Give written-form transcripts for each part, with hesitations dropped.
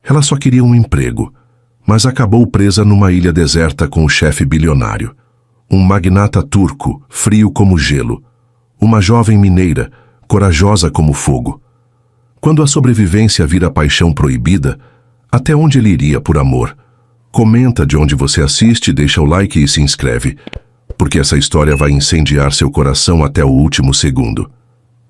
Ela só queria um emprego, mas acabou presa numa ilha deserta com o chefe bilionário. Um magnata turco, frio como gelo. Uma jovem mineira, corajosa como fogo. Quando a sobrevivência vira paixão proibida, até onde ele iria por amor? Comenta de onde você assiste, deixa o like e se inscreve, porque essa história vai incendiar seu coração até o último segundo.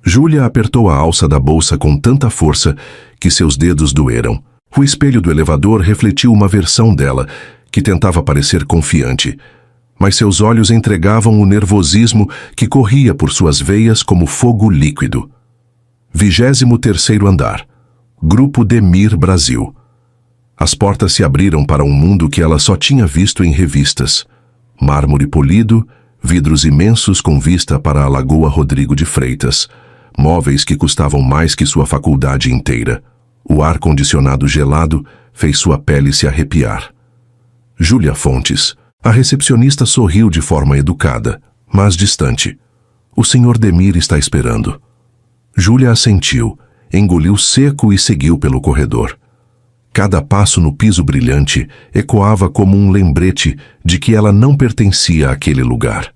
Júlia apertou a alça da bolsa com tanta força que seus dedos doeram. O espelho do elevador refletiu uma versão dela, que tentava parecer confiante, mas seus olhos entregavam o nervosismo que corria por suas veias como fogo líquido. 23º andar. Grupo Demir Brasil. As portas se abriram para um mundo que ela só tinha visto em revistas. Mármore polido, vidros imensos com vista para a Lagoa Rodrigo de Freitas, móveis que custavam mais que sua faculdade inteira. O ar-condicionado gelado fez sua pele se arrepiar. Júlia Fontes. A recepcionista sorriu de forma educada, mas distante. O Sr. Demir está esperando. Júlia assentiu, engoliu seco e seguiu pelo corredor. Cada passo no piso brilhante ecoava como um lembrete de que ela não pertencia àquele lugar.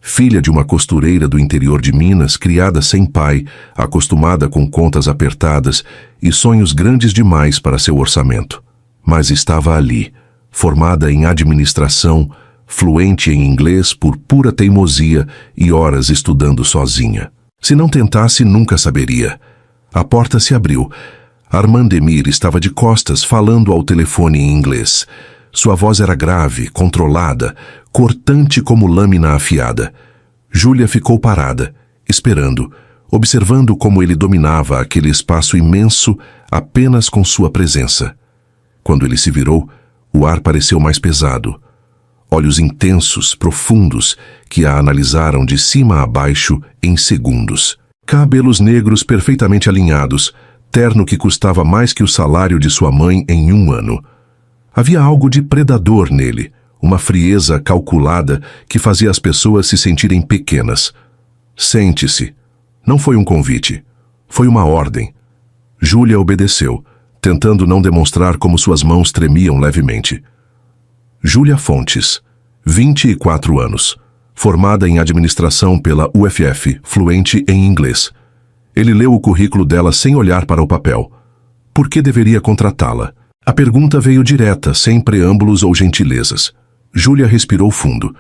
Filha de uma costureira do interior de Minas, criada sem pai, acostumada com contas apertadas e sonhos grandes demais para seu orçamento. Mas estava ali, formada em administração, fluente em inglês por pura teimosia e horas estudando sozinha. Se não tentasse, nunca saberia. A porta se abriu. Armand Demir estava de costas falando ao telefone em inglês. Sua voz era grave, controlada, cortante como lâmina afiada. Júlia ficou parada, esperando, observando como ele dominava aquele espaço imenso apenas com sua presença. Quando ele se virou, o ar pareceu mais pesado. Olhos intensos, profundos, que a analisaram de cima a baixo em segundos. Cabelos negros perfeitamente alinhados, terno que custava mais que o salário de sua mãe em um ano. Havia algo de predador nele, uma frieza calculada que fazia as pessoas se sentirem pequenas. Sente-se. Não foi um convite. Foi uma ordem. Júlia obedeceu, tentando não demonstrar como suas mãos tremiam levemente. Júlia Fontes, 24 anos, formada em administração pela UFF, fluente em inglês. Ele leu o currículo dela sem olhar para o papel. Por que deveria contratá-la? A pergunta veio direta, sem preâmbulos ou gentilezas. Júlia respirou fundo.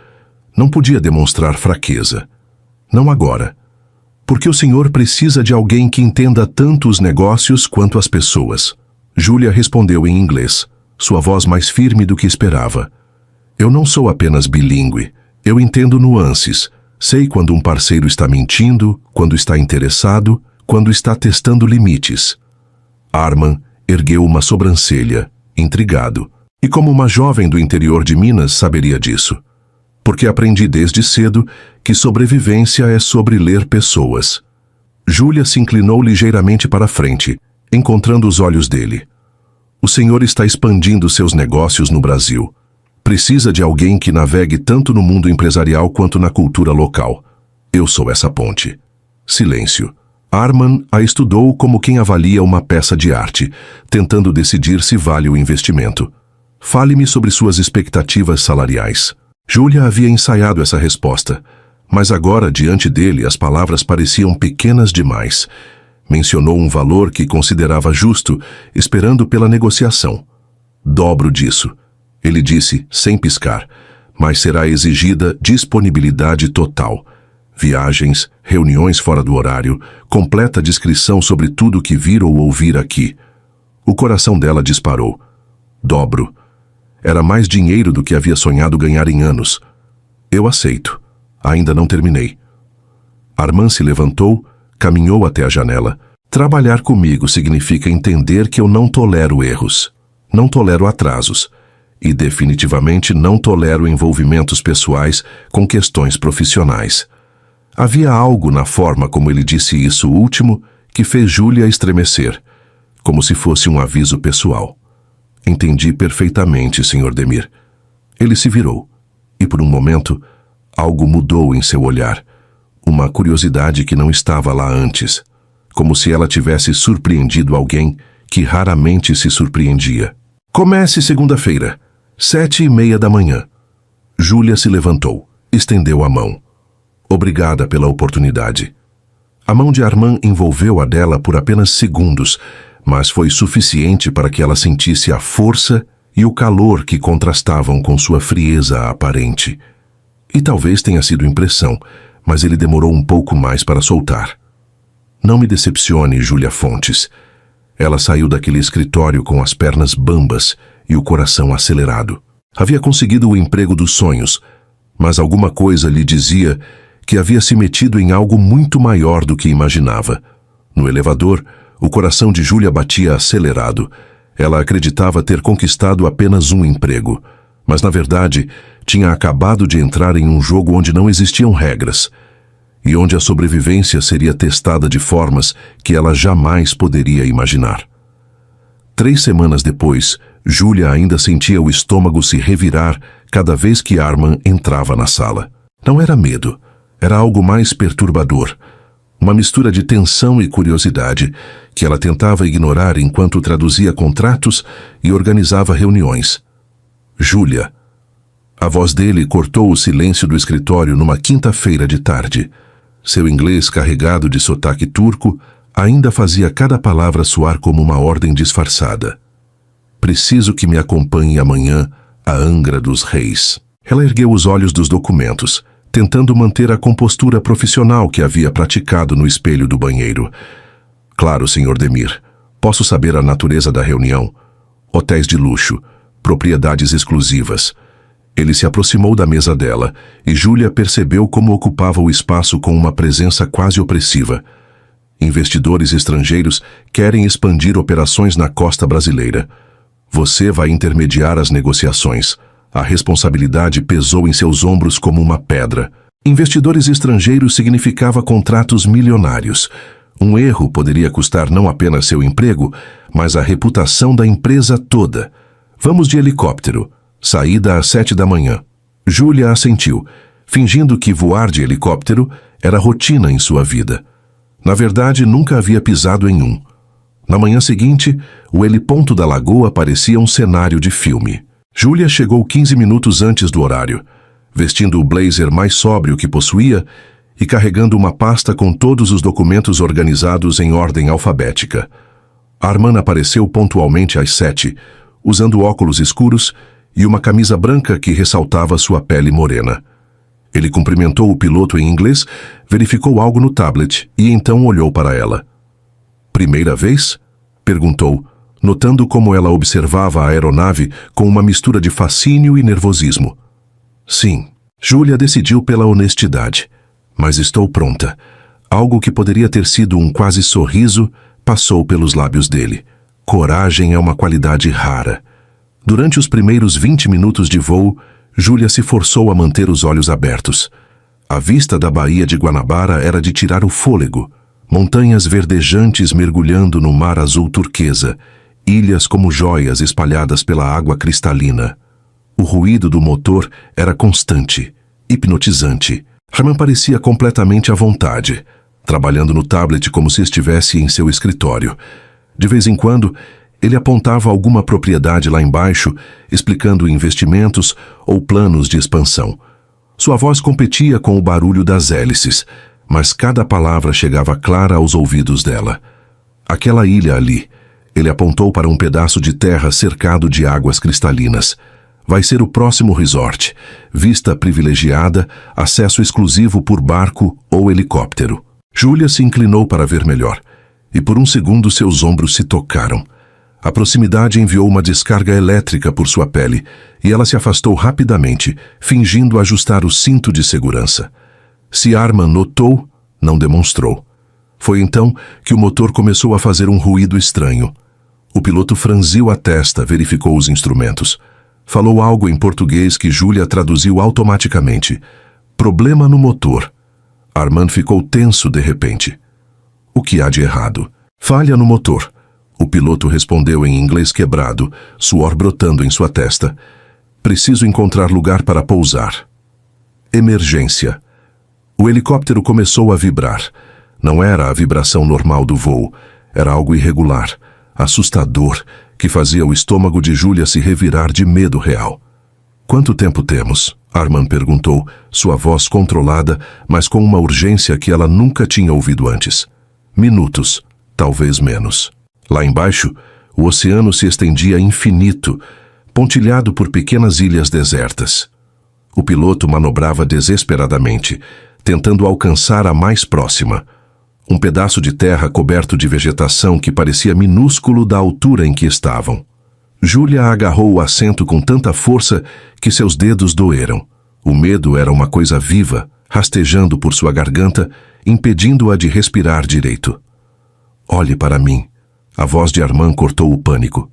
Não podia demonstrar fraqueza. Não agora. Porque o senhor precisa de alguém que entenda tanto os negócios quanto as pessoas. Júlia respondeu em inglês, sua voz mais firme do que esperava. Eu não sou apenas bilíngue. Eu entendo nuances. Sei quando um parceiro está mentindo, quando está interessado, quando está testando limites. Armand ergueu uma sobrancelha, intrigado. E como uma jovem do interior de Minas saberia disso? Porque aprendi desde cedo que sobrevivência é sobre ler pessoas. Júlia se inclinou ligeiramente para a frente, encontrando os olhos dele. O senhor está expandindo seus negócios no Brasil. Precisa de alguém que navegue tanto no mundo empresarial quanto na cultura local. Eu sou essa ponte. Silêncio. Armand a estudou como quem avalia uma peça de arte, tentando decidir se vale o investimento. Fale-me sobre suas expectativas salariais. Júlia havia ensaiado essa resposta, mas agora, diante dele, as palavras pareciam pequenas demais. Mencionou um valor que considerava justo, esperando pela negociação. Dobro disso. Ele disse, sem piscar, mas será exigida disponibilidade total. Viagens, reuniões fora do horário, completa descrição sobre tudo o que vir ou ouvir aqui. O coração dela disparou. Dobro. Era mais dinheiro do que havia sonhado ganhar em anos. Eu aceito. Ainda não terminei. Armand se levantou, caminhou até a janela. Trabalhar comigo significa entender que eu não tolero erros. Não tolero atrasos. E definitivamente não tolero envolvimentos pessoais com questões profissionais. Havia algo na forma como ele disse isso último que fez Júlia estremecer, como se fosse um aviso pessoal. Entendi perfeitamente, Sr. Demir. Ele se virou, e por um momento, algo mudou em seu olhar, uma curiosidade que não estava lá antes, como se ela tivesse surpreendido alguém que raramente se surpreendia. Comece segunda-feira, 7h30 da manhã. Júlia se levantou, estendeu a mão. Obrigada pela oportunidade. A mão de Armand envolveu a dela por apenas segundos, mas foi suficiente para que ela sentisse a força e o calor que contrastavam com sua frieza aparente. E talvez tenha sido impressão, mas ele demorou um pouco mais para soltar. Não me decepcione, Júlia Fontes. Ela saiu daquele escritório com as pernas bambas e o coração acelerado. Havia conseguido o emprego dos sonhos, mas alguma coisa lhe dizia que havia se metido em algo muito maior do que imaginava. No elevador, o coração de Júlia batia acelerado. Ela acreditava ter conquistado apenas um emprego, mas na verdade tinha acabado de entrar em um jogo onde não existiam regras e onde a sobrevivência seria testada de formas que ela jamais poderia imaginar. 3 semanas depois, Júlia ainda sentia o estômago se revirar cada vez que Armand entrava na sala. Não era medo, era algo mais perturbador. Uma mistura de tensão e curiosidade que ela tentava ignorar enquanto traduzia contratos e organizava reuniões. Júlia. A voz dele cortou o silêncio do escritório numa quinta-feira de tarde. Seu inglês carregado de sotaque turco ainda fazia cada palavra soar como uma ordem disfarçada. Preciso que me acompanhe amanhã a Angra dos Reis. Ela ergueu os olhos dos documentos, tentando manter a compostura profissional que havia praticado no espelho do banheiro. Claro, Sr. Demir. Posso saber a natureza da reunião? Hotéis de luxo, propriedades exclusivas. Ele se aproximou da mesa dela e Júlia percebeu como ocupava o espaço com uma presença quase opressiva. Investidores estrangeiros querem expandir operações na costa brasileira. Você vai intermediar as negociações. A responsabilidade pesou em seus ombros como uma pedra. Investidores estrangeiros significava contratos milionários. Um erro poderia custar não apenas seu emprego, mas a reputação da empresa toda. Vamos de helicóptero. Saída às 7 da manhã. Júlia assentiu, fingindo que voar de helicóptero era rotina em sua vida. Na verdade, nunca havia pisado em um. Na manhã seguinte, o heliponto da lagoa parecia um cenário de filme. Júlia chegou 15 minutos antes do horário, vestindo o blazer mais sóbrio que possuía e carregando uma pasta com todos os documentos organizados em ordem alfabética. Armand apareceu pontualmente às 7, usando óculos escuros e uma camisa branca que ressaltava sua pele morena. Ele cumprimentou o piloto em inglês, verificou algo no tablet e então olhou para ela. Primeira vez? Perguntou, notando como ela observava a aeronave com uma mistura de fascínio e nervosismo. Sim, Júlia decidiu pela honestidade. Mas estou pronta. Algo que poderia ter sido um quase sorriso passou pelos lábios dele. Coragem é uma qualidade rara. Durante os primeiros 20 minutos de voo, Júlia se forçou a manter os olhos abertos. A vista da Baía de Guanabara era de tirar o fôlego. Montanhas verdejantes mergulhando no mar azul turquesa, ilhas como joias espalhadas pela água cristalina. O ruído do motor era constante, hipnotizante. Armand parecia completamente à vontade, trabalhando no tablet como se estivesse em seu escritório. De vez em quando, ele apontava alguma propriedade lá embaixo, explicando investimentos ou planos de expansão. Sua voz competia com o barulho das hélices, mas cada palavra chegava clara aos ouvidos dela. Aquela ilha ali, ele apontou para um pedaço de terra cercado de águas cristalinas. Vai ser o próximo resort, vista privilegiada, acesso exclusivo por barco ou helicóptero. Júlia se inclinou para ver melhor, e por um segundo seus ombros se tocaram. A proximidade enviou uma descarga elétrica por sua pele, e ela se afastou rapidamente, fingindo ajustar o cinto de segurança. Se Armand notou, não demonstrou. Foi então que o motor começou a fazer um ruído estranho. O piloto franziu a testa, verificou os instrumentos. Falou algo em português que Júlia traduziu automaticamente. Problema no motor. Armand ficou tenso de repente. O que há de errado? Falha no motor. O piloto respondeu em inglês quebrado, suor brotando em sua testa. Preciso encontrar lugar para pousar. Emergência. O helicóptero começou a vibrar. Não era a vibração normal do voo. Era algo irregular. assustador, que fazia o estômago de Júlia se revirar de medo real. "Quanto tempo temos?" Armand perguntou, sua voz controlada, mas com uma urgência que ela nunca tinha ouvido antes. "Minutos, talvez menos." Lá embaixo, o oceano se estendia infinito, pontilhado por pequenas ilhas desertas. O piloto manobrava desesperadamente, tentando alcançar a mais próxima. Um pedaço de terra coberto de vegetação que parecia minúsculo da altura em que estavam. Júlia agarrou o assento com tanta força que seus dedos doeram. O medo era uma coisa viva, rastejando por sua garganta, impedindo-a de respirar direito. "Olhe para mim." A voz de Armand cortou o pânico.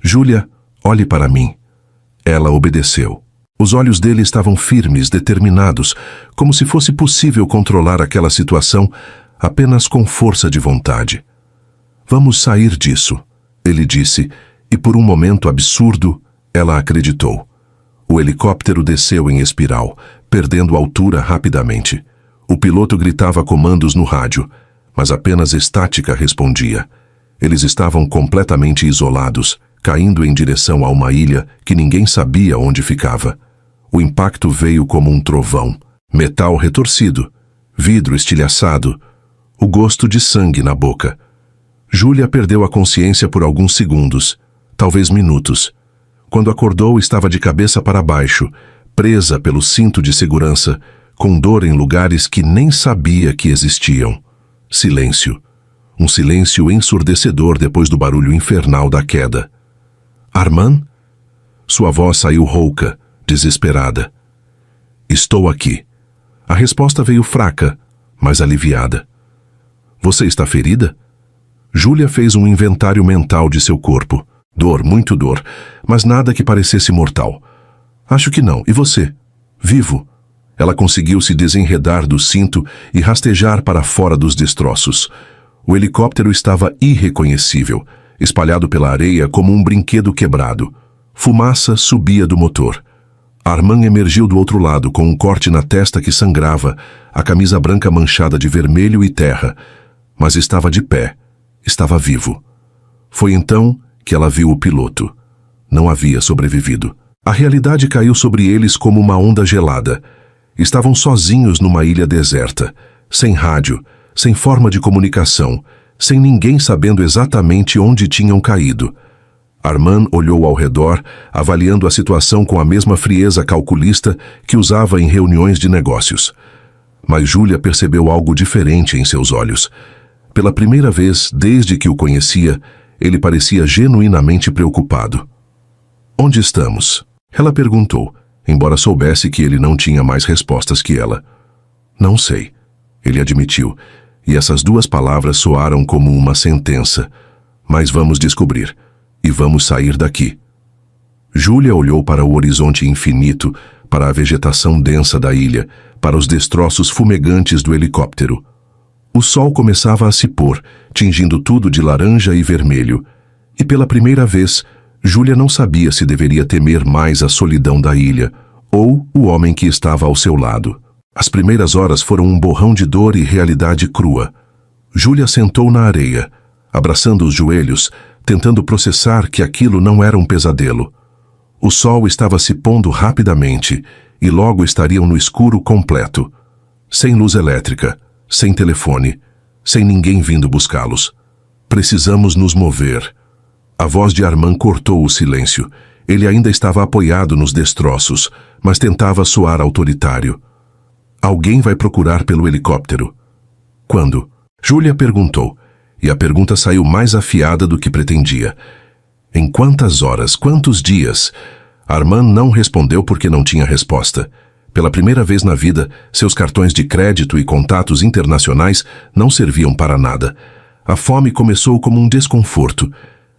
"Júlia, olhe para mim." Ela obedeceu. Os olhos dele estavam firmes, determinados, como se fosse possível controlar aquela situação apenas com força de vontade. "Vamos sair disso," ele disse, e por um momento absurdo, ela acreditou. O helicóptero desceu em espiral, perdendo altura rapidamente. O piloto gritava comandos no rádio, mas apenas estática respondia. Eles estavam completamente isolados, caindo em direção a uma ilha que ninguém sabia onde ficava. O impacto veio como um trovão, metal retorcido, vidro estilhaçado, o gosto de sangue na boca. Júlia perdeu a consciência por alguns segundos, talvez minutos. Quando acordou, estava de cabeça para baixo, presa pelo cinto de segurança, com dor em lugares que nem sabia que existiam. Silêncio. Um silêncio ensurdecedor depois do barulho infernal da queda. "Armand?" Sua voz saiu rouca, desesperada. "Estou aqui." A resposta veio fraca, mas aliviada. "Você está ferida?" Júlia fez um inventário mental de seu corpo. Dor, muito dor, mas nada que parecesse mortal. "Acho que não. E você?" "Vivo." Ela conseguiu se desenredar do cinto e rastejar para fora dos destroços. O helicóptero estava irreconhecível, espalhado pela areia como um brinquedo quebrado. Fumaça subia do motor. Armand emergiu do outro lado com um corte na testa que sangrava, a camisa branca manchada de vermelho e terra, mas estava de pé, estava vivo. Foi então que ela viu o piloto. Não havia sobrevivido. A realidade caiu sobre eles como uma onda gelada. Estavam sozinhos numa ilha deserta, sem rádio, sem forma de comunicação, sem ninguém sabendo exatamente onde tinham caído. Armand olhou ao redor, avaliando a situação com a mesma frieza calculista que usava em reuniões de negócios. Mas Júlia percebeu algo diferente em seus olhos. Pela primeira vez desde que o conhecia, ele parecia genuinamente preocupado. "Onde estamos?" Ela perguntou, embora soubesse que ele não tinha mais respostas que ela. "Não sei," ele admitiu, e essas duas palavras soaram como uma sentença. "Mas vamos descobrir, e vamos sair daqui." Júlia olhou para o horizonte infinito, para a vegetação densa da ilha, para os destroços fumegantes do helicóptero. O sol começava a se pôr, tingindo tudo de laranja e vermelho, e pela primeira vez, Júlia não sabia se deveria temer mais a solidão da ilha, ou o homem que estava ao seu lado. As primeiras horas foram um borrão de dor e realidade crua. Júlia sentou na areia, abraçando os joelhos, tentando processar que aquilo não era um pesadelo. O sol estava se pondo rapidamente, e logo estariam no escuro completo. Sem luz elétrica, sem telefone, sem ninguém vindo buscá-los. "Precisamos nos mover." A voz de Armand cortou o silêncio. Ele ainda estava apoiado nos destroços, mas tentava soar autoritário. "Alguém vai procurar pelo helicóptero." "Quando?" Júlia perguntou, e a pergunta saiu mais afiada do que pretendia. "Em quantas horas? Quantos dias?" Armand não respondeu porque não tinha resposta. Pela primeira vez na vida, seus cartões de crédito e contatos internacionais não serviam para nada. A fome começou como um desconforto.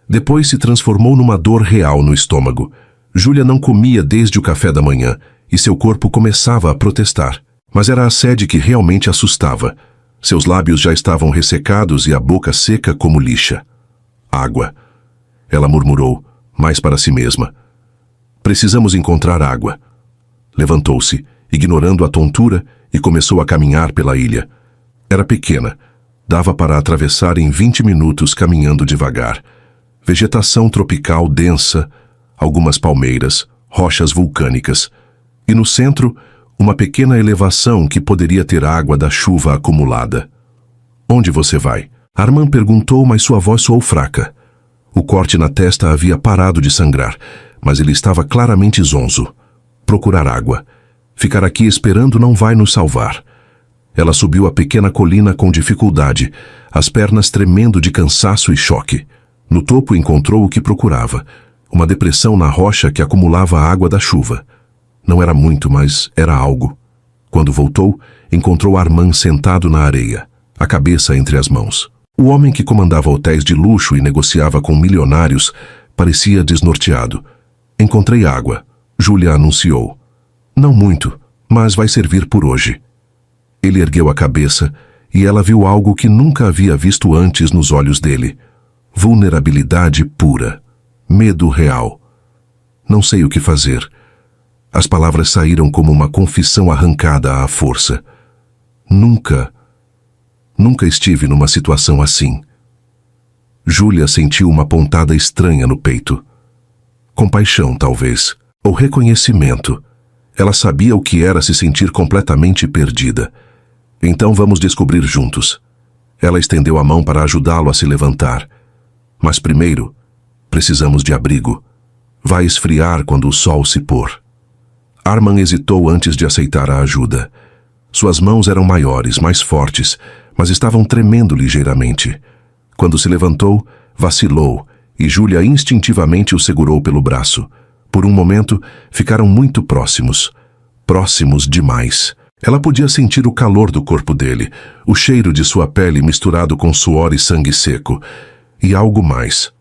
Depois se transformou numa dor real no estômago. Júlia não comia desde o café da manhã, e seu corpo começava a protestar. Mas era a sede que realmente assustava. Seus lábios já estavam ressecados e a boca seca como lixa. "Água." Ela murmurou, mais para si mesma. "Precisamos encontrar água." Levantou-se, ignorando a tontura, e começou a caminhar pela ilha. Era pequena. Dava para atravessar em 20 minutos caminhando devagar. Vegetação tropical densa, algumas palmeiras, rochas vulcânicas. E no centro, uma pequena elevação que poderia ter água da chuva acumulada. Onde você vai? Armand perguntou, mas sua voz soou fraca. O corte na testa havia parado de sangrar, mas ele estava claramente zonzo. Procurar água. Ficar aqui esperando não vai nos salvar. Ela subiu a pequena colina com dificuldade, as pernas tremendo de cansaço e choque. No topo encontrou o que procurava, uma depressão na rocha que acumulava a água da chuva. Não era muito, mas era algo. Quando voltou, encontrou Armand sentado na areia, a cabeça entre as mãos. O homem que comandava hotéis de luxo e negociava com milionários parecia desnorteado. Encontrei água, Julia anunciou. Não muito, mas vai servir por hoje. Ele ergueu a cabeça e ela viu algo que nunca havia visto antes nos olhos dele. Vulnerabilidade pura. Medo real. Não sei o que fazer. As palavras saíram como uma confissão arrancada à força. Nunca estive numa situação assim. Julia sentiu uma pontada estranha no peito. Compaixão, talvez. Ou reconhecimento. Ela sabia o que era se sentir completamente perdida. Então vamos descobrir juntos. Ela estendeu a mão para ajudá-lo a se levantar. Mas primeiro, precisamos de abrigo. Vai esfriar quando o sol se pôr. Armand hesitou antes de aceitar a ajuda. Suas mãos eram maiores, mais fortes, mas estavam tremendo ligeiramente. Quando se levantou, vacilou, e Julia instintivamente o segurou pelo braço. Por um momento, ficaram muito próximos. Próximos demais. Ela podia sentir o calor do corpo dele, o cheiro de sua pele misturado com suor e sangue seco. E algo mais.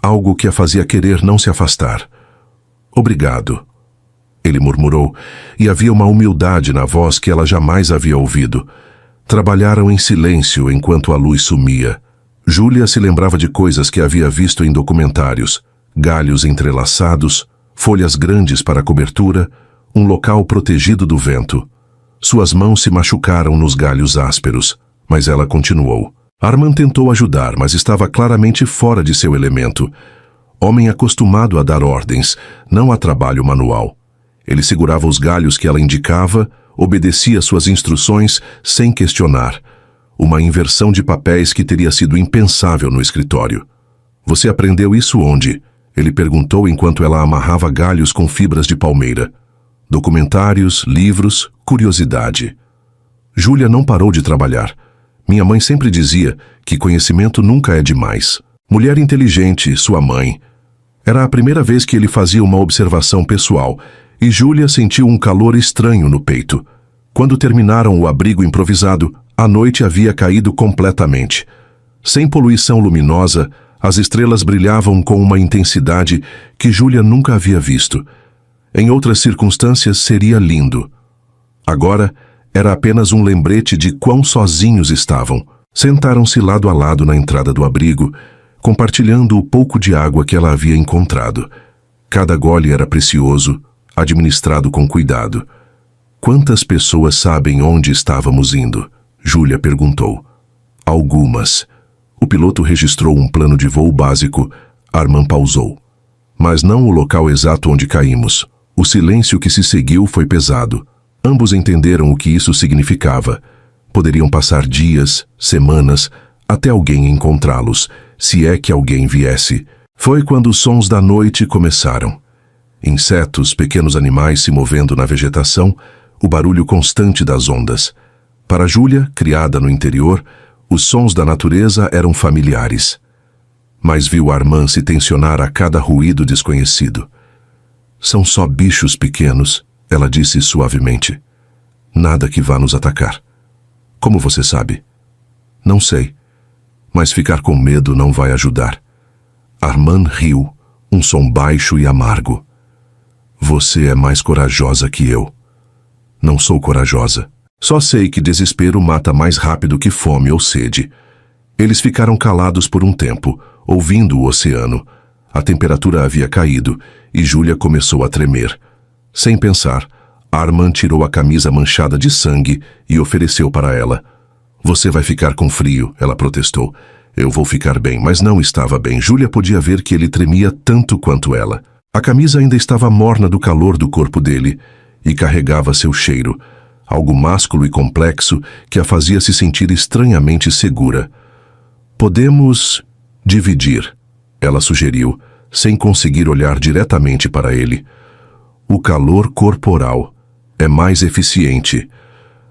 Algo que a fazia querer não se afastar. Obrigado. Ele murmurou, e havia uma humildade na voz que ela jamais havia ouvido. Trabalharam em silêncio enquanto a luz sumia. Julia se lembrava de coisas que havia visto em documentários. Galhos entrelaçados, folhas grandes para cobertura, um local protegido do vento. Suas mãos se machucaram nos galhos ásperos, mas ela continuou. Armand tentou ajudar, mas estava claramente fora de seu elemento. Homem acostumado a dar ordens, não a trabalho manual. Ele segurava os galhos que ela indicava, obedecia suas instruções sem questionar. Uma inversão de papéis que teria sido impensável no escritório. Você aprendeu isso onde? Ele perguntou enquanto ela amarrava galhos com fibras de palmeira. Documentários, livros, curiosidade. Julia não parou de trabalhar. Minha mãe sempre dizia que conhecimento nunca é demais. Mulher inteligente, sua mãe. Era a primeira vez que ele fazia uma observação pessoal, e Julia sentiu um calor estranho no peito. Quando terminaram o abrigo improvisado, a noite havia caído completamente. Sem poluição luminosa, as estrelas brilhavam com uma intensidade que Julia nunca havia visto. Em outras circunstâncias seria lindo. Agora, era apenas um lembrete de quão sozinhos estavam. Sentaram-se lado a lado na entrada do abrigo, compartilhando o pouco de água que ela havia encontrado. Cada gole era precioso, administrado com cuidado. Quantas pessoas sabem onde estávamos indo? Julia perguntou. Algumas. O piloto registrou um plano de voo básico. Armand pausou. Mas não o local exato onde caímos. O silêncio que se seguiu foi pesado. Ambos entenderam o que isso significava. Poderiam passar dias, semanas, até alguém encontrá-los, se é que alguém viesse. Foi quando os sons da noite começaram. Insetos, pequenos animais se movendo na vegetação, o barulho constante das ondas. Para Julia, criada no interior, os sons da natureza eram familiares. Mas viu Armand se tensionar a cada ruído desconhecido. São só bichos pequenos, ela disse suavemente. Nada que vá nos atacar. Como você sabe? Não sei. Mas ficar com medo não vai ajudar. Armand riu, um som baixo e amargo. Você é mais corajosa que eu. Não sou corajosa. Só sei que desespero mata mais rápido que fome ou sede. Eles ficaram calados por um tempo, ouvindo o oceano. A temperatura havia caído e Julia começou a tremer. Sem pensar, Armand tirou a camisa manchada de sangue e ofereceu para ela. Você vai ficar com frio, ela protestou. Eu vou ficar bem, mas não estava bem. Júlia podia ver que ele tremia tanto quanto ela. A camisa ainda estava morna do calor do corpo dele e carregava seu cheiro, algo másculo e complexo que a fazia se sentir estranhamente segura. Podemos dividir, ela sugeriu, sem conseguir olhar diretamente para ele. O calor corporal é mais eficiente.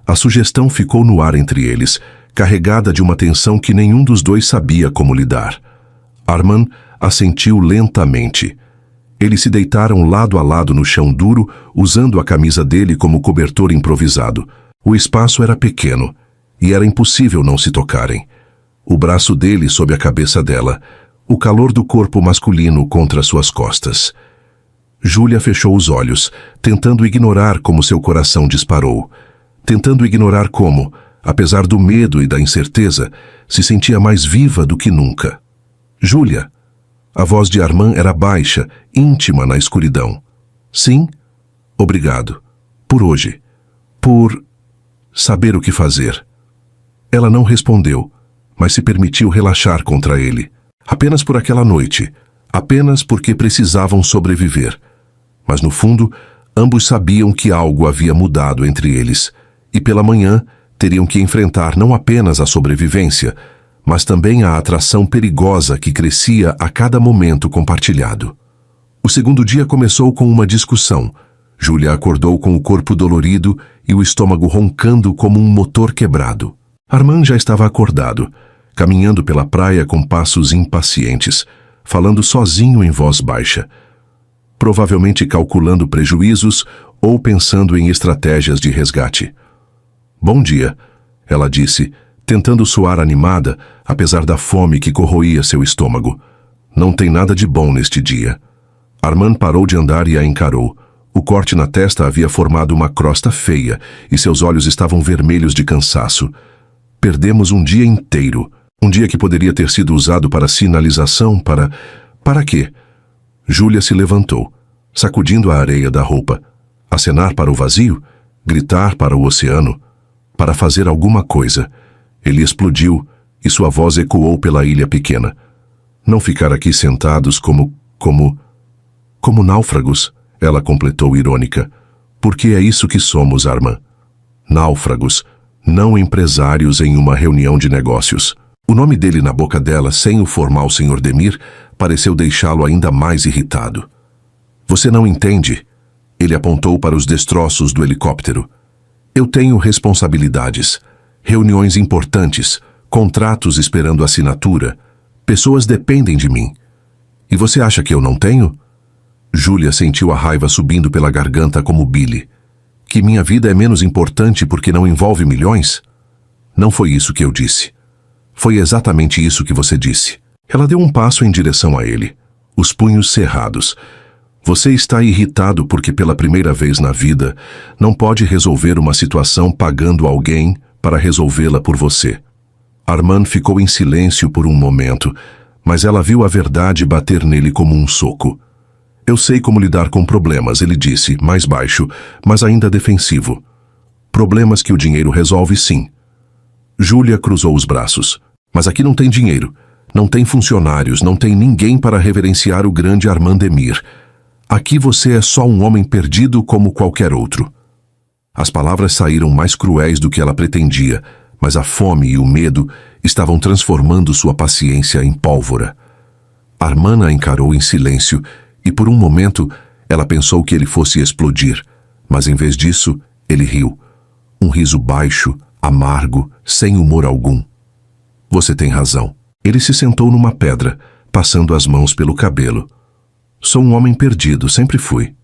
A sugestão ficou no ar entre eles, carregada de uma tensão que nenhum dos dois sabia como lidar. Armand assentiu lentamente. Eles se deitaram lado a lado no chão duro, usando a camisa dele como cobertor improvisado. O espaço era pequeno, e era impossível não se tocarem. O braço dele sob a cabeça dela, o calor do corpo masculino contra suas costas. Júlia fechou os olhos, tentando ignorar como seu coração disparou. Tentando ignorar como, apesar do medo e da incerteza, se sentia mais viva do que nunca. Júlia. A voz de Armand era baixa, íntima na escuridão. Sim? Obrigado. Por hoje. Por saber o que fazer. Ela não respondeu, mas se permitiu relaxar contra ele. Apenas por aquela noite. Apenas porque precisavam sobreviver. Mas no fundo, ambos sabiam que algo havia mudado entre eles. E pela manhã, teriam que enfrentar não apenas a sobrevivência, mas também a atração perigosa que crescia a cada momento compartilhado. O segundo dia começou com uma discussão. Júlia acordou com o corpo dolorido e o estômago roncando como um motor quebrado. Armand já estava acordado, caminhando pela praia com passos impacientes, falando sozinho em voz baixa, provavelmente calculando prejuízos ou pensando em estratégias de resgate. Bom dia, ela disse, tentando soar animada, apesar da fome que corroía seu estômago. Não tem nada de bom neste dia. Armand parou de andar e a encarou. O corte na testa havia formado uma crosta feia e seus olhos estavam vermelhos de cansaço. Perdemos um dia inteiro. Um dia que poderia ter sido usado para sinalização, Para quê? Júlia se levantou, sacudindo a areia da roupa. Acenar para o vazio? Gritar para o oceano? Para fazer alguma coisa. Ele explodiu e sua voz ecoou pela ilha pequena. Não ficar aqui sentados como náufragos, ela completou irônica. Porque é isso que somos, Armand. Náufragos, não empresários em uma reunião de negócios. O nome dele na boca dela, sem o formal Sr. Demir, pareceu deixá-lo ainda mais irritado. Você não entende? Ele apontou para os destroços do helicóptero. Eu tenho responsabilidades. Reuniões importantes, contratos esperando assinatura. Pessoas dependem de mim. E você acha que eu não tenho? Júlia sentiu a raiva subindo pela garganta como bile. Que minha vida é menos importante porque não envolve milhões? Não foi isso que eu disse. Foi exatamente isso que você disse. Ela deu um passo em direção a ele, os punhos cerrados. Você está irritado porque pela primeira vez na vida não pode resolver uma situação pagando alguém para resolvê-la por você. Armand ficou em silêncio por um momento, mas ela viu a verdade bater nele como um soco. Eu sei como lidar com problemas, ele disse, mais baixo, mas ainda defensivo. Problemas que o dinheiro resolve, sim. Júlia cruzou os braços. Mas aqui não tem dinheiro, não tem funcionários, não tem ninguém para reverenciar o grande Armand Demir. Aqui você é só um homem perdido como qualquer outro. As palavras saíram mais cruéis do que ela pretendia, mas a fome e o medo estavam transformando sua paciência em pólvora. Armand a encarou em silêncio e por um momento ela pensou que ele fosse explodir, mas em vez disso, ele riu. Um riso baixo, amargo, sem humor algum. Você tem razão. Ele se sentou numa pedra, passando as mãos pelo cabelo. Sou um homem perdido, sempre fui.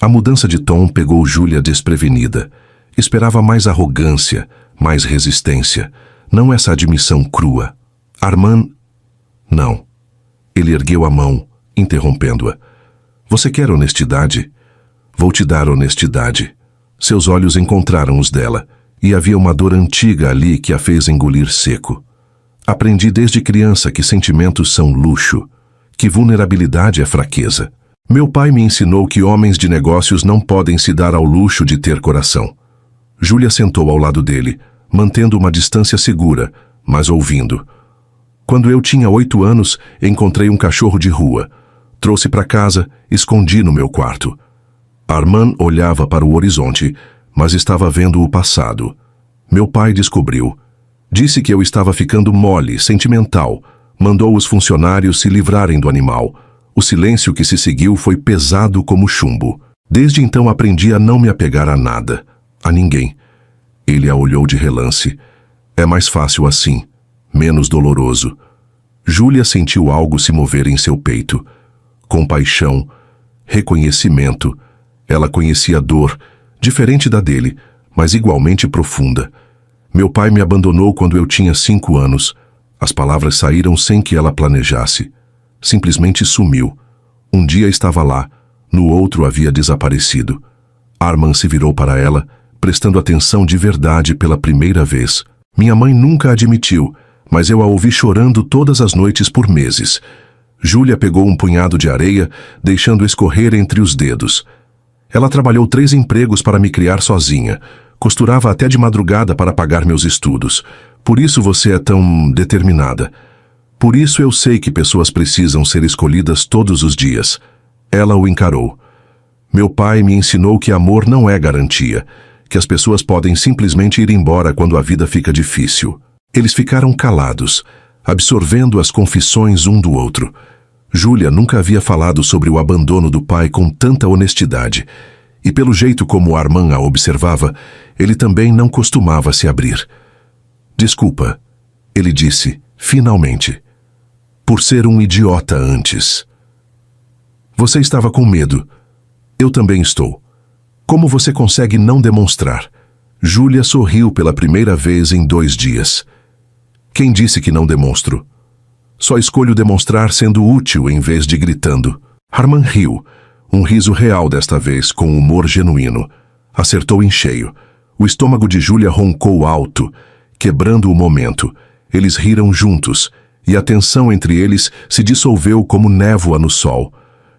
A mudança de tom pegou Júlia desprevenida. Esperava mais arrogância, mais resistência, não essa admissão crua. Armand... Não. Ele ergueu a mão, interrompendo-a. Você quer honestidade? Vou te dar honestidade. Seus olhos encontraram os dela, e havia uma dor antiga ali que a fez engolir seco. Aprendi desde criança que sentimentos são luxo, que vulnerabilidade é fraqueza. Meu pai me ensinou que homens de negócios não podem se dar ao luxo de ter coração. Júlia sentou ao lado dele, mantendo uma distância segura, mas ouvindo. Quando eu tinha 8 anos, encontrei um cachorro de rua. Trouxe para casa, escondi no meu quarto. Armand olhava para o horizonte, mas estava vendo o passado. Meu pai descobriu. Disse que eu estava ficando mole, sentimental. Mandou os funcionários se livrarem do animal. O silêncio que se seguiu foi pesado como chumbo. Desde então aprendi a não me apegar a nada, a ninguém. Ele a olhou de relance. É mais fácil assim, menos doloroso. Júlia sentiu algo se mover em seu peito. Compaixão, reconhecimento. Ela conhecia a dor, diferente da dele, mas igualmente profunda. Meu pai me abandonou quando eu tinha 5 anos. As palavras saíram sem que ela planejasse. Simplesmente sumiu. Um dia estava lá, no outro havia desaparecido. Armand se virou para ela, prestando atenção de verdade pela primeira vez. Minha mãe nunca admitiu, mas eu a ouvi chorando todas as noites por meses. Júlia pegou um punhado de areia, deixando escorrer entre os dedos. Ela trabalhou 3 empregos para me criar sozinha. Costurava até de madrugada para pagar meus estudos. Por isso você é tão determinada. Por isso eu sei que pessoas precisam ser escolhidas todos os dias. Ela o encarou. Meu pai me ensinou que amor não é garantia, que as pessoas podem simplesmente ir embora quando a vida fica difícil. Eles ficaram calados, absorvendo as confissões um do outro. Júlia nunca havia falado sobre o abandono do pai com tanta honestidade. E pelo jeito como Armand a observava, ele também não costumava se abrir. Desculpa, ele disse, finalmente. Por ser um idiota antes. Você estava com medo. Eu também estou. Como você consegue não demonstrar? Júlia sorriu pela primeira vez em 2 dias. Quem disse que não demonstro? Só escolho demonstrar sendo útil em vez de gritando. Armand riu. Um riso real desta vez, com humor genuíno. Acertou em cheio. O estômago de Júlia roncou alto, quebrando o momento. Eles riram juntos, e a tensão entre eles se dissolveu como névoa no sol.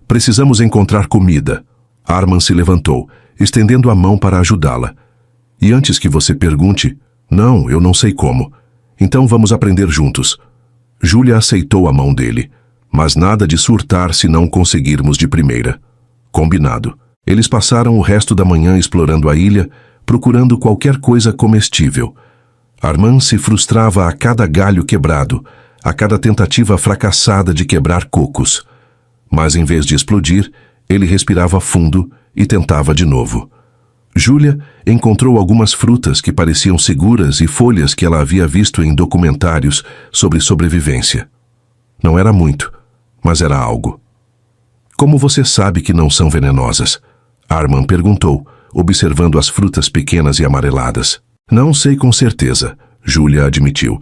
Precisamos encontrar comida. Armand se levantou, estendendo a mão para ajudá-la. E antes que você pergunte, não, eu não sei como. Então vamos aprender juntos. Júlia aceitou a mão dele, mas nada de surtar se não conseguirmos de primeira. Combinado. Eles passaram o resto da manhã explorando a ilha, procurando qualquer coisa comestível. Armand se frustrava a cada galho quebrado, a cada tentativa fracassada de quebrar cocos. Mas em vez de explodir, ele respirava fundo e tentava de novo. Júlia encontrou algumas frutas que pareciam seguras e folhas que ela havia visto em documentários sobre sobrevivência. Não era muito, mas era algo. Como você sabe que não são venenosas? Armand perguntou, observando as frutas pequenas e amareladas. Não sei com certeza, Júlia admitiu.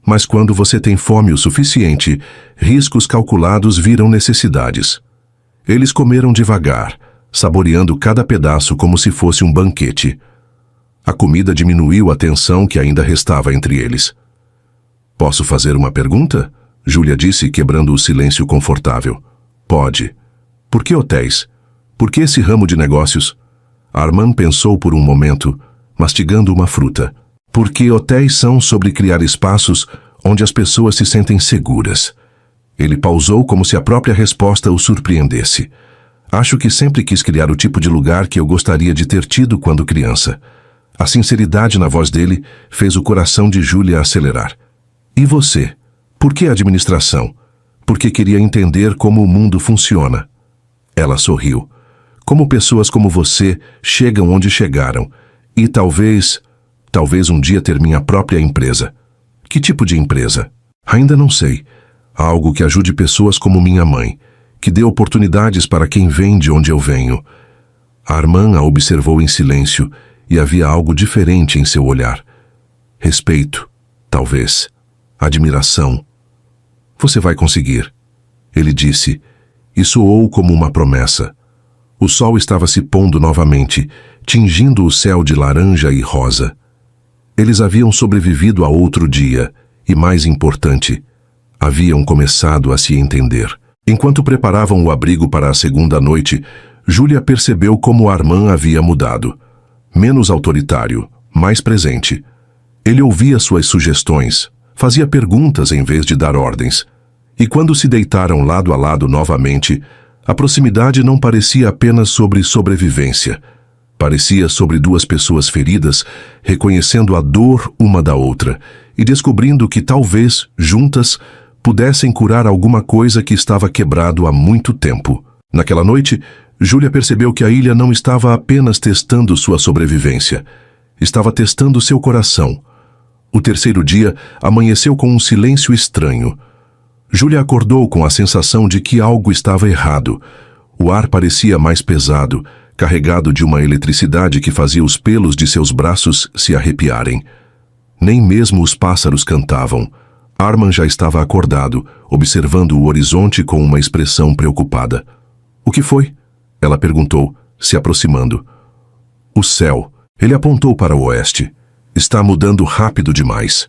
Mas quando você tem fome o suficiente, riscos calculados viram necessidades. Eles comeram devagar, saboreando cada pedaço como se fosse um banquete. A comida diminuiu a tensão que ainda restava entre eles. Posso fazer uma pergunta? Júlia disse, quebrando o silêncio confortável. Pode. Por que hotéis? Por que esse ramo de negócios? Armand pensou por um momento, mastigando uma fruta. Porque hotéis são sobre criar espaços onde as pessoas se sentem seguras. Ele pausou como se a própria resposta o surpreendesse. Acho que sempre quis criar o tipo de lugar que eu gostaria de ter tido quando criança. A sinceridade na voz dele fez o coração de Júlia acelerar. E você? Por que administração? Porque queria entender como o mundo funciona. Ela sorriu. Como pessoas como você chegam onde chegaram. E talvez um dia ter minha própria empresa. Que tipo de empresa? Ainda não sei. Algo que ajude pessoas como minha mãe, que dê oportunidades para quem vem de onde eu venho. Armand a observou em silêncio e havia algo diferente em seu olhar. Respeito, talvez. Admiração. Você vai conseguir, ele disse, e soou como uma promessa. O sol estava se pondo novamente, tingindo o céu de laranja e rosa. Eles haviam sobrevivido a outro dia, e mais importante, haviam começado a se entender. Enquanto preparavam o abrigo para a segunda noite, Júlia percebeu como Armand havia mudado. Menos autoritário, mais presente. Ele ouvia suas sugestões, Fazia perguntas em vez de dar ordens. E quando se deitaram lado a lado novamente, a proximidade não parecia apenas sobre sobrevivência. Parecia sobre duas pessoas feridas, reconhecendo a dor uma da outra e descobrindo que talvez, juntas, pudessem curar alguma coisa que estava quebrado há muito tempo. Naquela noite, Júlia percebeu que a ilha não estava apenas testando sua sobrevivência. Estava testando seu coração. O terceiro dia amanheceu com um silêncio estranho. Júlia acordou com a sensação de que algo estava errado. O ar parecia mais pesado, carregado de uma eletricidade que fazia os pelos de seus braços se arrepiarem. Nem mesmo os pássaros cantavam. Arman já estava acordado, observando o horizonte com uma expressão preocupada. "O que foi?" ela perguntou, se aproximando. "O céu." Ele apontou para o oeste. "Está mudando rápido demais."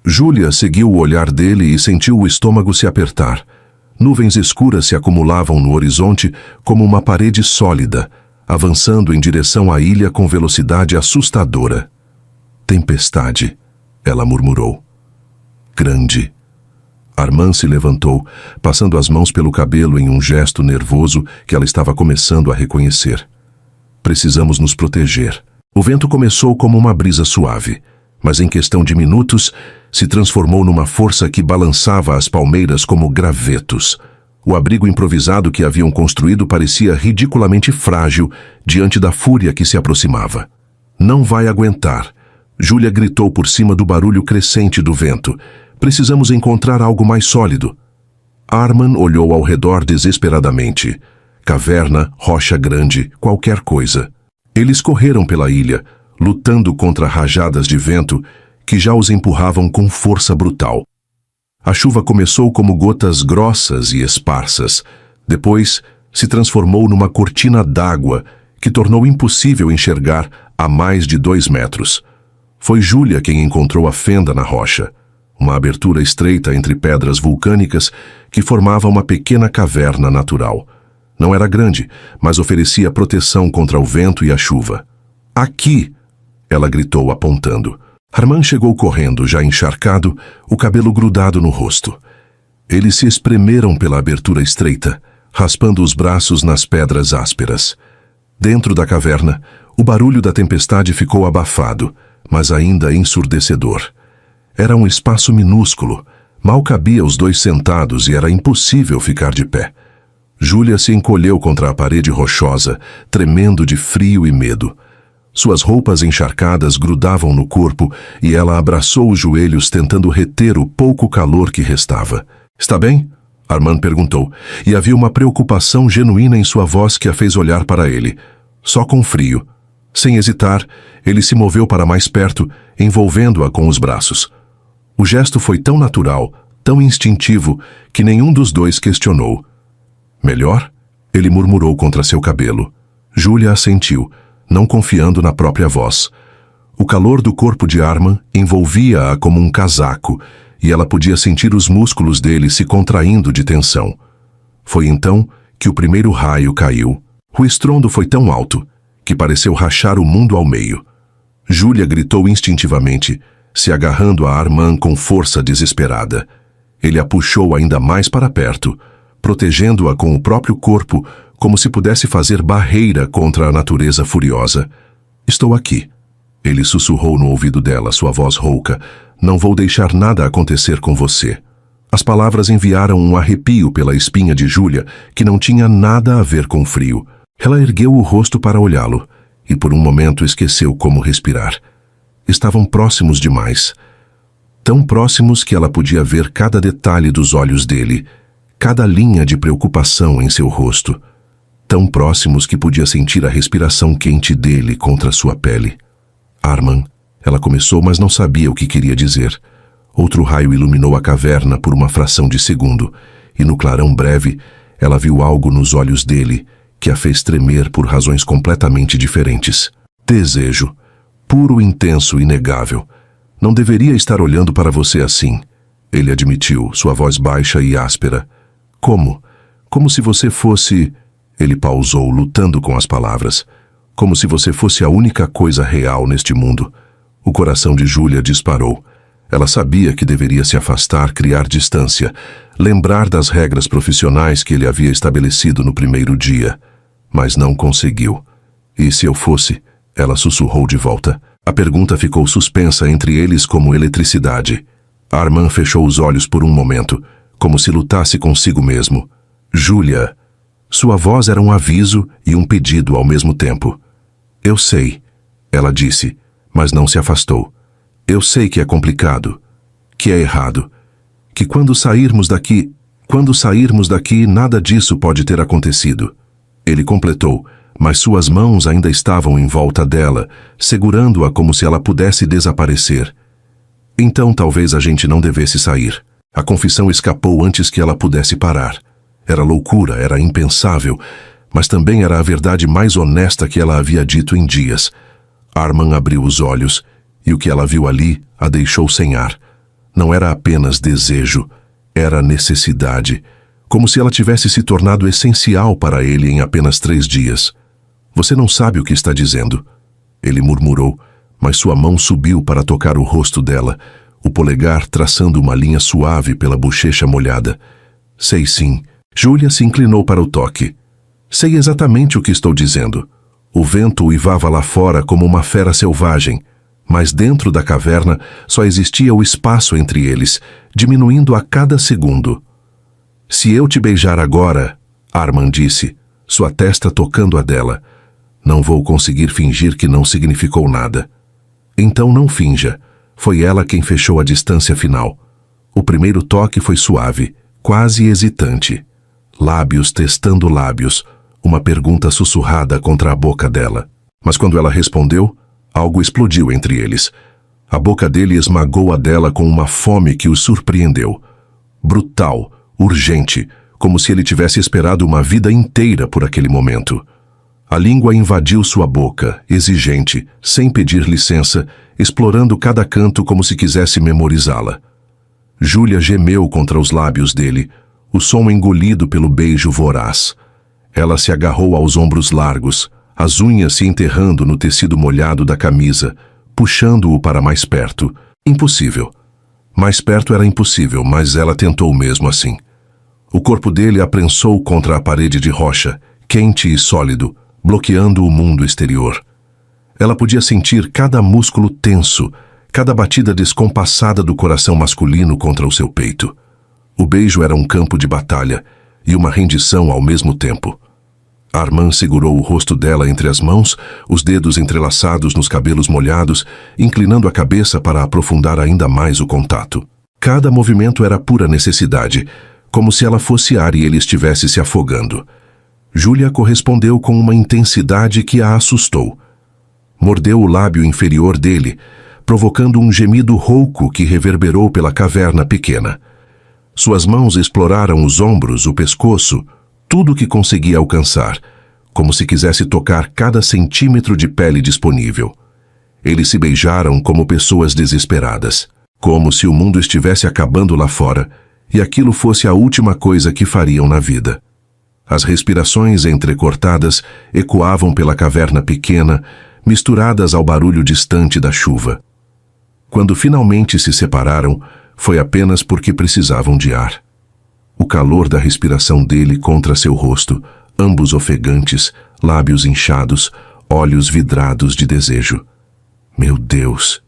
Júlia seguiu o olhar dele e sentiu o estômago se apertar. Nuvens escuras se acumulavam no horizonte como uma parede sólida, avançando em direção à ilha com velocidade assustadora. "Tempestade", ela murmurou. "Grande." Arman se levantou, passando as mãos pelo cabelo em um gesto nervoso que ela estava começando a reconhecer. "Precisamos nos proteger." O vento começou como uma brisa suave, mas em questão de minutos se transformou numa força que balançava as palmeiras como gravetos. O abrigo improvisado que haviam construído parecia ridiculamente frágil diante da fúria que se aproximava. "Não vai aguentar." Júlia gritou por cima do barulho crescente do vento. "Precisamos encontrar algo mais sólido." Arman olhou ao redor desesperadamente. Caverna, rocha grande, qualquer coisa. Eles correram pela ilha, lutando contra rajadas de vento que já os empurravam com força brutal. A chuva começou como gotas grossas e esparsas. Depois, se transformou numa cortina d'água que tornou impossível enxergar a mais de 2 metros. Foi Júlia quem encontrou a fenda na rocha, uma abertura estreita entre pedras vulcânicas que formava uma pequena caverna natural. Não era grande, mas oferecia proteção contra o vento e a chuva. "Aqui!" ela gritou apontando. Arman chegou correndo, já encharcado, o cabelo grudado no rosto. Eles se espremeram pela abertura estreita, raspando os braços nas pedras ásperas. Dentro da caverna, o barulho da tempestade ficou abafado, mas ainda ensurdecedor. Era um espaço minúsculo, mal cabia os dois sentados e era impossível ficar de pé. Júlia se encolheu contra a parede rochosa, tremendo de frio e medo. Suas roupas encharcadas grudavam no corpo e ela abraçou os joelhos tentando reter o pouco calor que restava. "Está bem?" Arman perguntou, e havia uma preocupação genuína em sua voz que a fez olhar para ele. Só com frio. Sem hesitar, ele se moveu para mais perto, envolvendo-a com os braços. O gesto foi tão natural, tão instintivo, que nenhum dos dois questionou. "Melhor?" ele murmurou contra seu cabelo. Júlia assentiu, não confiando na própria voz. O calor do corpo de Arman envolvia-a como um casaco, e ela podia sentir os músculos dele se contraindo de tensão. Foi então que o primeiro raio caiu. O estrondo foi tão alto que pareceu rachar o mundo ao meio. Júlia gritou instintivamente, se agarrando a Arman com força desesperada. Ele a puxou ainda mais para perto, protegendo-a com o próprio corpo, como se pudesse fazer barreira contra a natureza furiosa. "Estou aqui." Ele sussurrou no ouvido dela, sua voz rouca. "Não vou deixar nada acontecer com você." As palavras enviaram um arrepio pela espinha de Júlia, que não tinha nada a ver com frio. Ela ergueu o rosto para olhá-lo, e por um momento esqueceu como respirar. Estavam próximos demais. Tão próximos que ela podia ver cada detalhe dos olhos dele, cada linha de preocupação em seu rosto. Tão próximos que podia sentir a respiração quente dele contra sua pele. "Arman", ela começou, mas não sabia o que queria dizer. Outro raio iluminou a caverna por uma fração de segundo, e no clarão breve, ela viu algo nos olhos dele que a fez tremer por razões completamente diferentes. Desejo. Puro, intenso, inegável. "Não deveria estar olhando para você assim", ele admitiu, sua voz baixa e áspera. "Como? Como se você fosse..." Ele pausou, lutando com as palavras. "Como se você fosse a única coisa real neste mundo." O coração de Júlia disparou. Ela sabia que deveria se afastar, criar distância, lembrar das regras profissionais que ele havia estabelecido no primeiro dia. Mas não conseguiu. E se eu fosse? Ela sussurrou de volta. A pergunta ficou suspensa entre eles como eletricidade. Armand fechou os olhos por um momento, como se lutasse consigo mesmo. Júlia. Sua voz era um aviso e um pedido ao mesmo tempo. Eu sei, ela disse, mas não se afastou. Eu sei que é complicado, que é errado, que quando sairmos daqui, nada disso pode ter acontecido. Ele completou, mas suas mãos ainda estavam em volta dela, segurando-a como se ela pudesse desaparecer. Então talvez a gente não devesse sair. A confissão escapou antes que ela pudesse parar. Era loucura, era impensável, mas também era a verdade mais honesta que ela havia dito em dias. Armand abriu os olhos, e o que ela viu ali a deixou sem ar. Não era apenas desejo, era necessidade, como se ela tivesse se tornado essencial para ele em apenas 3 dias. Você não sabe o que está dizendo, ele murmurou, mas sua mão subiu para tocar o rosto dela, o polegar traçando uma linha suave pela bochecha molhada. Sei sim. Júlia se inclinou para o toque. Sei exatamente o que estou dizendo. O vento uivava lá fora como uma fera selvagem, mas dentro da caverna só existia o espaço entre eles, diminuindo a cada segundo. Se eu te beijar agora, Armand disse, sua testa tocando a dela, não vou conseguir fingir que não significou nada. Então não finja. Foi ela quem fechou a distância final. O primeiro toque foi suave, quase hesitante. Lábios testando lábios, uma pergunta sussurrada contra a boca dela. Mas quando ela respondeu, algo explodiu entre eles. A boca dele esmagou a dela com uma fome que o surpreendeu. Brutal, urgente, como se ele tivesse esperado uma vida inteira por aquele momento. A língua invadiu sua boca, exigente, sem pedir licença, explorando cada canto como se quisesse memorizá-la. Júlia gemeu contra os lábios dele, o som engolido pelo beijo voraz. Ela se agarrou aos ombros largos, as unhas se enterrando no tecido molhado da camisa, puxando-o para mais perto. Impossível. Mais perto era impossível, mas ela tentou mesmo assim. O corpo dele aprensou contra a parede de rocha, quente e sólido, bloqueando o mundo exterior. Ela podia sentir cada músculo tenso, cada batida descompassada do coração masculino contra o seu peito. O beijo era um campo de batalha e uma rendição ao mesmo tempo. Armand segurou o rosto dela entre as mãos, os dedos entrelaçados nos cabelos molhados, inclinando a cabeça para aprofundar ainda mais o contato. Cada movimento era pura necessidade, como se ela fosse ar e ele estivesse se afogando. Júlia correspondeu com uma intensidade que a assustou. Mordeu o lábio inferior dele, provocando um gemido rouco que reverberou pela caverna pequena. Suas mãos exploraram os ombros, o pescoço, tudo o que conseguia alcançar, como se quisesse tocar cada centímetro de pele disponível. Eles se beijaram como pessoas desesperadas, como se o mundo estivesse acabando lá fora e aquilo fosse a última coisa que fariam na vida. As respirações entrecortadas ecoavam pela caverna pequena, misturadas ao barulho distante da chuva. Quando finalmente se separaram, foi apenas porque precisavam de ar. O calor da respiração dele contra seu rosto, ambos ofegantes, lábios inchados, olhos vidrados de desejo. Meu Deus!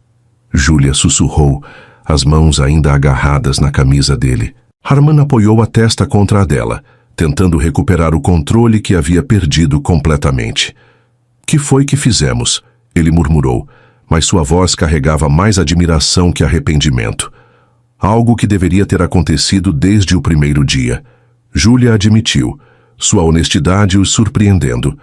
Júlia sussurrou, as mãos ainda agarradas na camisa dele. Armand apoiou a testa contra a dela, tentando recuperar o controle que havia perdido completamente. Que foi que fizemos? Ele murmurou, mas sua voz carregava mais admiração que arrependimento. Algo que deveria ter acontecido desde o primeiro dia. Júlia admitiu, sua honestidade os surpreendendo.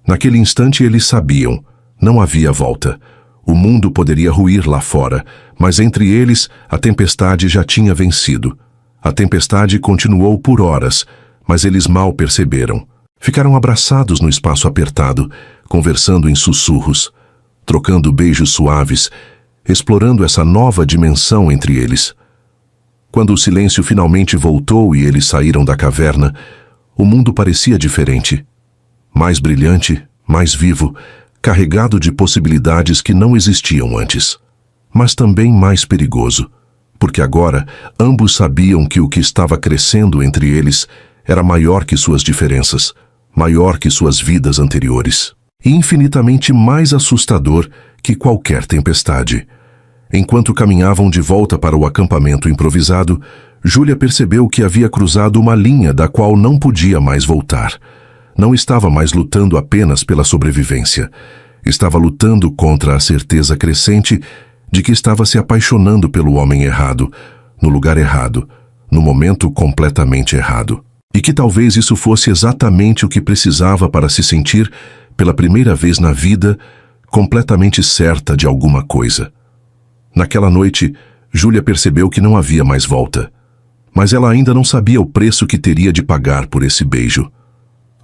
Naquele instante eles sabiam, não havia volta. O mundo poderia ruir lá fora, mas entre eles a tempestade já tinha vencido. A tempestade continuou por horas, mas eles mal perceberam. Ficaram abraçados no espaço apertado, conversando em sussurros, trocando beijos suaves, explorando essa nova dimensão entre eles. Quando o silêncio finalmente voltou e eles saíram da caverna, o mundo parecia diferente. Mais brilhante, mais vivo, carregado de possibilidades que não existiam antes. Mas também mais perigoso. porque agora ambos sabiam que o que estava crescendo entre eles era maior que suas diferenças, maior que suas vidas anteriores, e infinitamente mais assustador que qualquer tempestade. Enquanto caminhavam de volta para o acampamento improvisado, Júlia percebeu que havia cruzado uma linha da qual não podia mais voltar. Não estava mais lutando apenas pela sobrevivência. Estava lutando contra a certeza crescente de que estava se apaixonando pelo homem errado, no lugar errado, no momento completamente errado. E que talvez isso fosse exatamente o que precisava para se sentir, pela primeira vez na vida, completamente certa de alguma coisa. Naquela noite, Júlia percebeu que não havia mais volta. Mas ela ainda não sabia o preço que teria de pagar por esse beijo.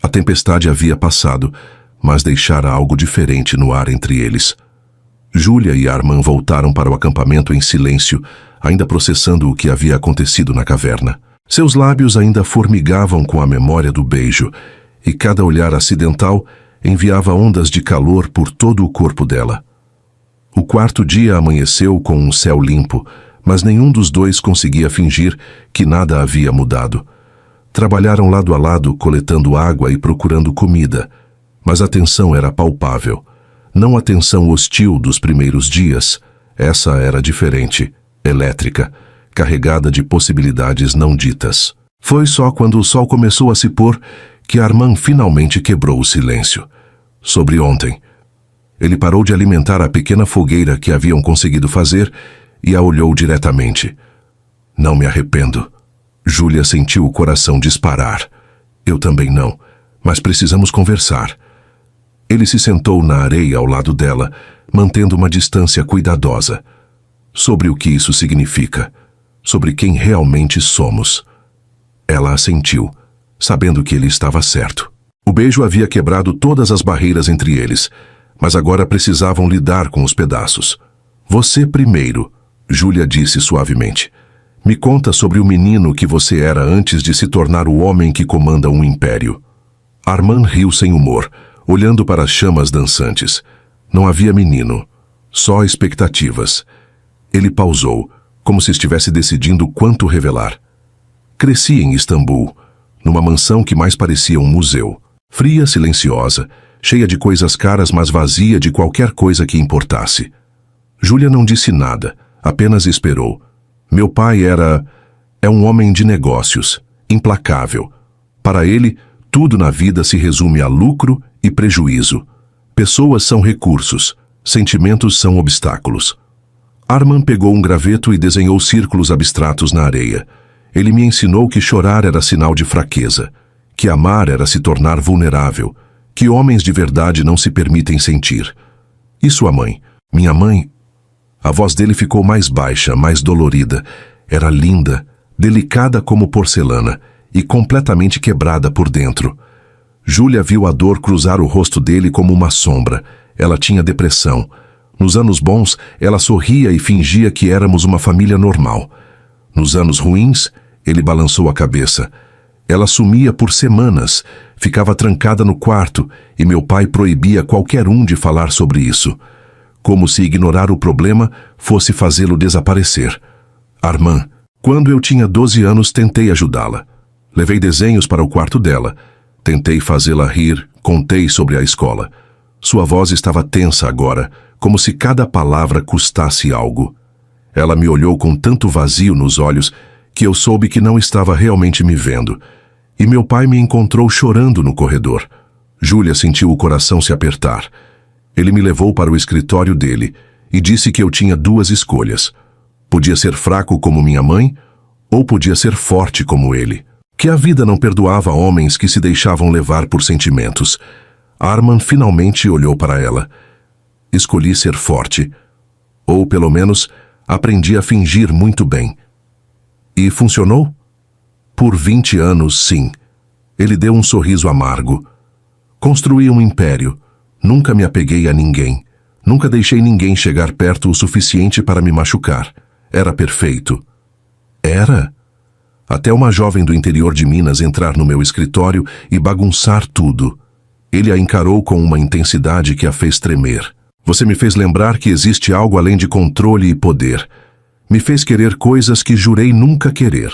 A tempestade havia passado, mas deixara algo diferente no ar entre eles. Júlia e Armand voltaram para o acampamento em silêncio, ainda processando o que havia acontecido na caverna. Seus lábios ainda formigavam com a memória do beijo, e cada olhar acidental enviava ondas de calor por todo o corpo dela. O quarto dia amanheceu com um céu limpo, mas nenhum dos dois conseguia fingir que nada havia mudado. Trabalharam lado a lado, coletando água e procurando comida, mas a tensão era palpável. Não a tensão hostil dos primeiros dias. Essa era diferente, elétrica, carregada de possibilidades não ditas. Foi só quando o sol começou a se pôr que Armand finalmente quebrou o silêncio. Sobre ontem. Ele parou de alimentar a pequena fogueira que haviam conseguido fazer e a olhou diretamente. Não me arrependo. Júlia sentiu o coração disparar. Eu também não, mas precisamos conversar. Ele se sentou na areia ao lado dela, mantendo uma distância cuidadosa. Sobre o que isso significa. Sobre quem realmente somos. Ela assentiu, sabendo que ele estava certo. O beijo havia quebrado todas as barreiras entre eles, mas agora precisavam lidar com os pedaços. Você primeiro, Júlia disse suavemente. Me conta sobre o menino que você era antes de se tornar o homem que comanda um império. Armand riu sem humor, olhando para as chamas dançantes. Não havia menino, só expectativas. Ele pausou, como se estivesse decidindo quanto revelar. Cresci em Istambul, numa mansão que mais parecia um museu. Fria, silenciosa, cheia de coisas caras, mas vazia de qualquer coisa que importasse. Júlia não disse nada, apenas esperou. Meu pai é um homem de negócios, implacável. Para ele, tudo na vida se resume a lucro e prejuízo. Pessoas são recursos, sentimentos são obstáculos. Armand pegou um graveto e desenhou círculos abstratos na areia. Ele me ensinou que chorar era sinal de fraqueza, que amar era se tornar vulnerável, que homens de verdade não se permitem sentir. E sua mãe? Minha mãe? A voz dele ficou mais baixa, mais dolorida. Era linda, delicada como porcelana e completamente quebrada por dentro. Júlia viu a dor cruzar o rosto dele como uma sombra. Ela tinha depressão. Nos anos bons, ela sorria e fingia que éramos uma família normal. Nos anos ruins, ele balançou a cabeça. Ela sumia por semanas, ficava trancada no quarto e meu pai proibia qualquer um de falar sobre isso. Como se ignorar o problema fosse fazê-lo desaparecer. Armand, quando eu tinha 12 anos, tentei ajudá-la. Levei desenhos para o quarto dela. Tentei fazê-la rir, contei sobre a escola. Sua voz estava tensa agora, como se cada palavra custasse algo. Ela me olhou com tanto vazio nos olhos que eu soube que não estava realmente me vendo. E meu pai me encontrou chorando no corredor. Júlia sentiu o coração se apertar. Ele me levou para o escritório dele e disse que eu tinha duas escolhas. Podia ser fraco como minha mãe, ou podia ser forte como ele. Que a vida não perdoava homens que se deixavam levar por sentimentos. Armand finalmente olhou para ela. Escolhi ser forte. Ou, pelo menos, aprendi a fingir muito bem. E funcionou? Por 20 anos, sim. Ele deu um sorriso amargo. Construí um império. Nunca me apeguei a ninguém. Nunca deixei ninguém chegar perto o suficiente para me machucar. Era perfeito. Era? Até uma jovem do interior de Minas entrar no meu escritório e bagunçar tudo. Ele a encarou com uma intensidade que a fez tremer. Você me fez lembrar que existe algo além de controle e poder. Me fez querer coisas que jurei nunca querer.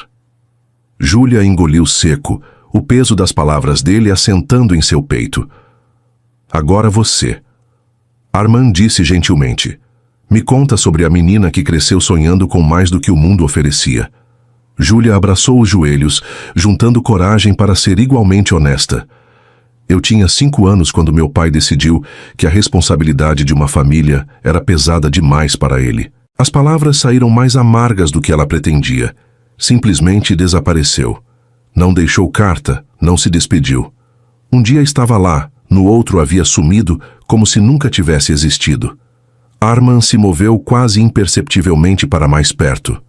Júlia engoliu seco, o peso das palavras dele assentando em seu peito. Agora você. Armand disse gentilmente. Me conta sobre a menina que cresceu sonhando com mais do que o mundo oferecia. Júlia abraçou os joelhos, juntando coragem para ser igualmente honesta. Eu tinha 5 anos quando meu pai decidiu que a responsabilidade de uma família era pesada demais para ele. As palavras saíram mais amargas do que ela pretendia. Simplesmente desapareceu. Não deixou carta, não se despediu. Um dia estava lá, no outro havia sumido como se nunca tivesse existido. Armand se moveu quase imperceptivelmente para mais perto.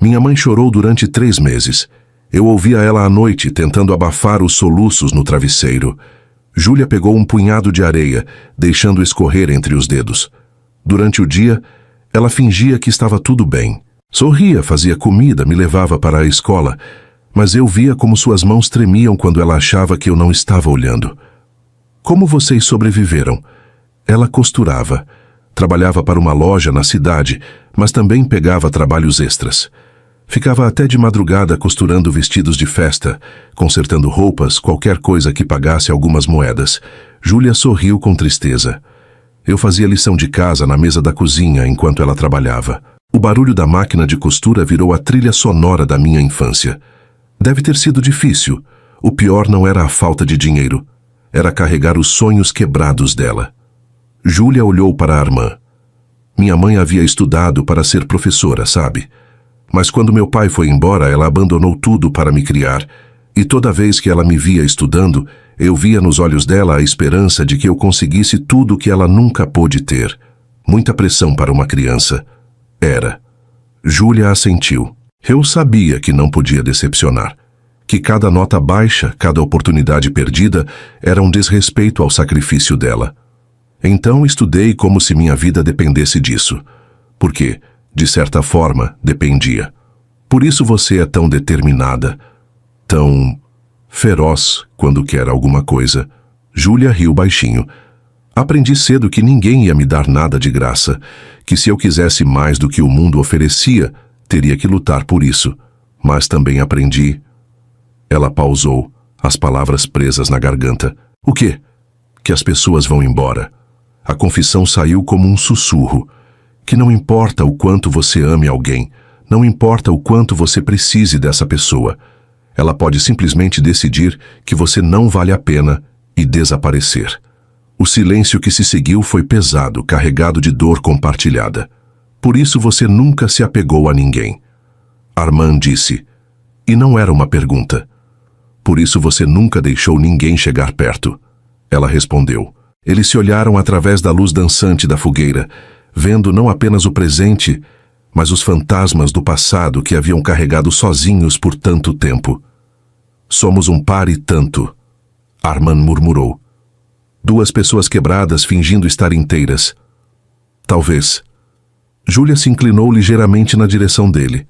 Minha mãe chorou durante 3 meses. Eu ouvia ela à noite, tentando abafar os soluços no travesseiro. Júlia pegou um punhado de areia, deixando escorrer entre os dedos. Durante o dia, ela fingia que estava tudo bem. Sorria, fazia comida, me levava para a escola, mas eu via como suas mãos tremiam quando ela achava que eu não estava olhando. Como vocês sobreviveram? Ela costurava. Trabalhava para uma loja na cidade, mas também pegava trabalhos extras. Ficava até de madrugada costurando vestidos de festa, consertando roupas, qualquer coisa que pagasse algumas moedas. Júlia sorriu com tristeza. Eu fazia lição de casa na mesa da cozinha enquanto ela trabalhava. O barulho da máquina de costura virou a trilha sonora da minha infância. Deve ter sido difícil. O pior não era a falta de dinheiro. Era carregar os sonhos quebrados dela. Júlia olhou para Armand. Minha mãe havia estudado para ser professora, sabe? Mas quando meu pai foi embora, ela abandonou tudo para me criar, e toda vez que ela me via estudando, eu via nos olhos dela a esperança de que eu conseguisse tudo o que ela nunca pôde ter. Muita pressão para uma criança. Era. Júlia assentiu. Eu sabia que não podia decepcionar. Que cada nota baixa, cada oportunidade perdida, era um desrespeito ao sacrifício dela. Então estudei como se minha vida dependesse disso. Porque, de certa forma, dependia. Por isso você é tão determinada, tão feroz quando quer alguma coisa. Júlia riu baixinho. Aprendi cedo que ninguém ia me dar nada de graça, que se eu quisesse mais do que o mundo oferecia, teria que lutar por isso. Mas também aprendi... Ela pausou, as palavras presas na garganta. O quê? Que as pessoas vão embora. A confissão saiu como um sussurro. Que não importa o quanto você ame alguém, não importa o quanto você precise dessa pessoa. Ela pode simplesmente decidir que você não vale a pena e desaparecer. O silêncio que se seguiu foi pesado, carregado de dor compartilhada. Por isso você nunca se apegou a ninguém. Armand disse. E não era uma pergunta. Por isso você nunca deixou ninguém chegar perto. Ela respondeu. Eles se olharam através da luz dançante da fogueira, vendo não apenas o presente, mas os fantasmas do passado que haviam carregado sozinhos por tanto tempo. Somos um par e tanto, Armand murmurou. 2 pessoas quebradas fingindo estar inteiras. Talvez. Júlia se inclinou ligeiramente na direção dele.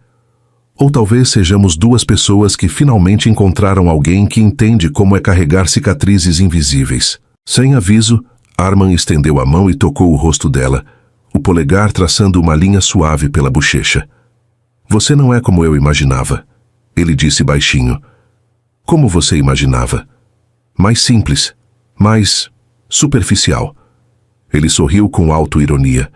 Ou talvez sejamos 2 pessoas que finalmente encontraram alguém que entende como é carregar cicatrizes invisíveis. Sem aviso, Armand estendeu a mão e tocou o rosto dela, o polegar traçando uma linha suave pela bochecha. Você não é como eu imaginava, ele disse baixinho. Como você imaginava? Mais simples, mais superficial. Ele sorriu com autoironia.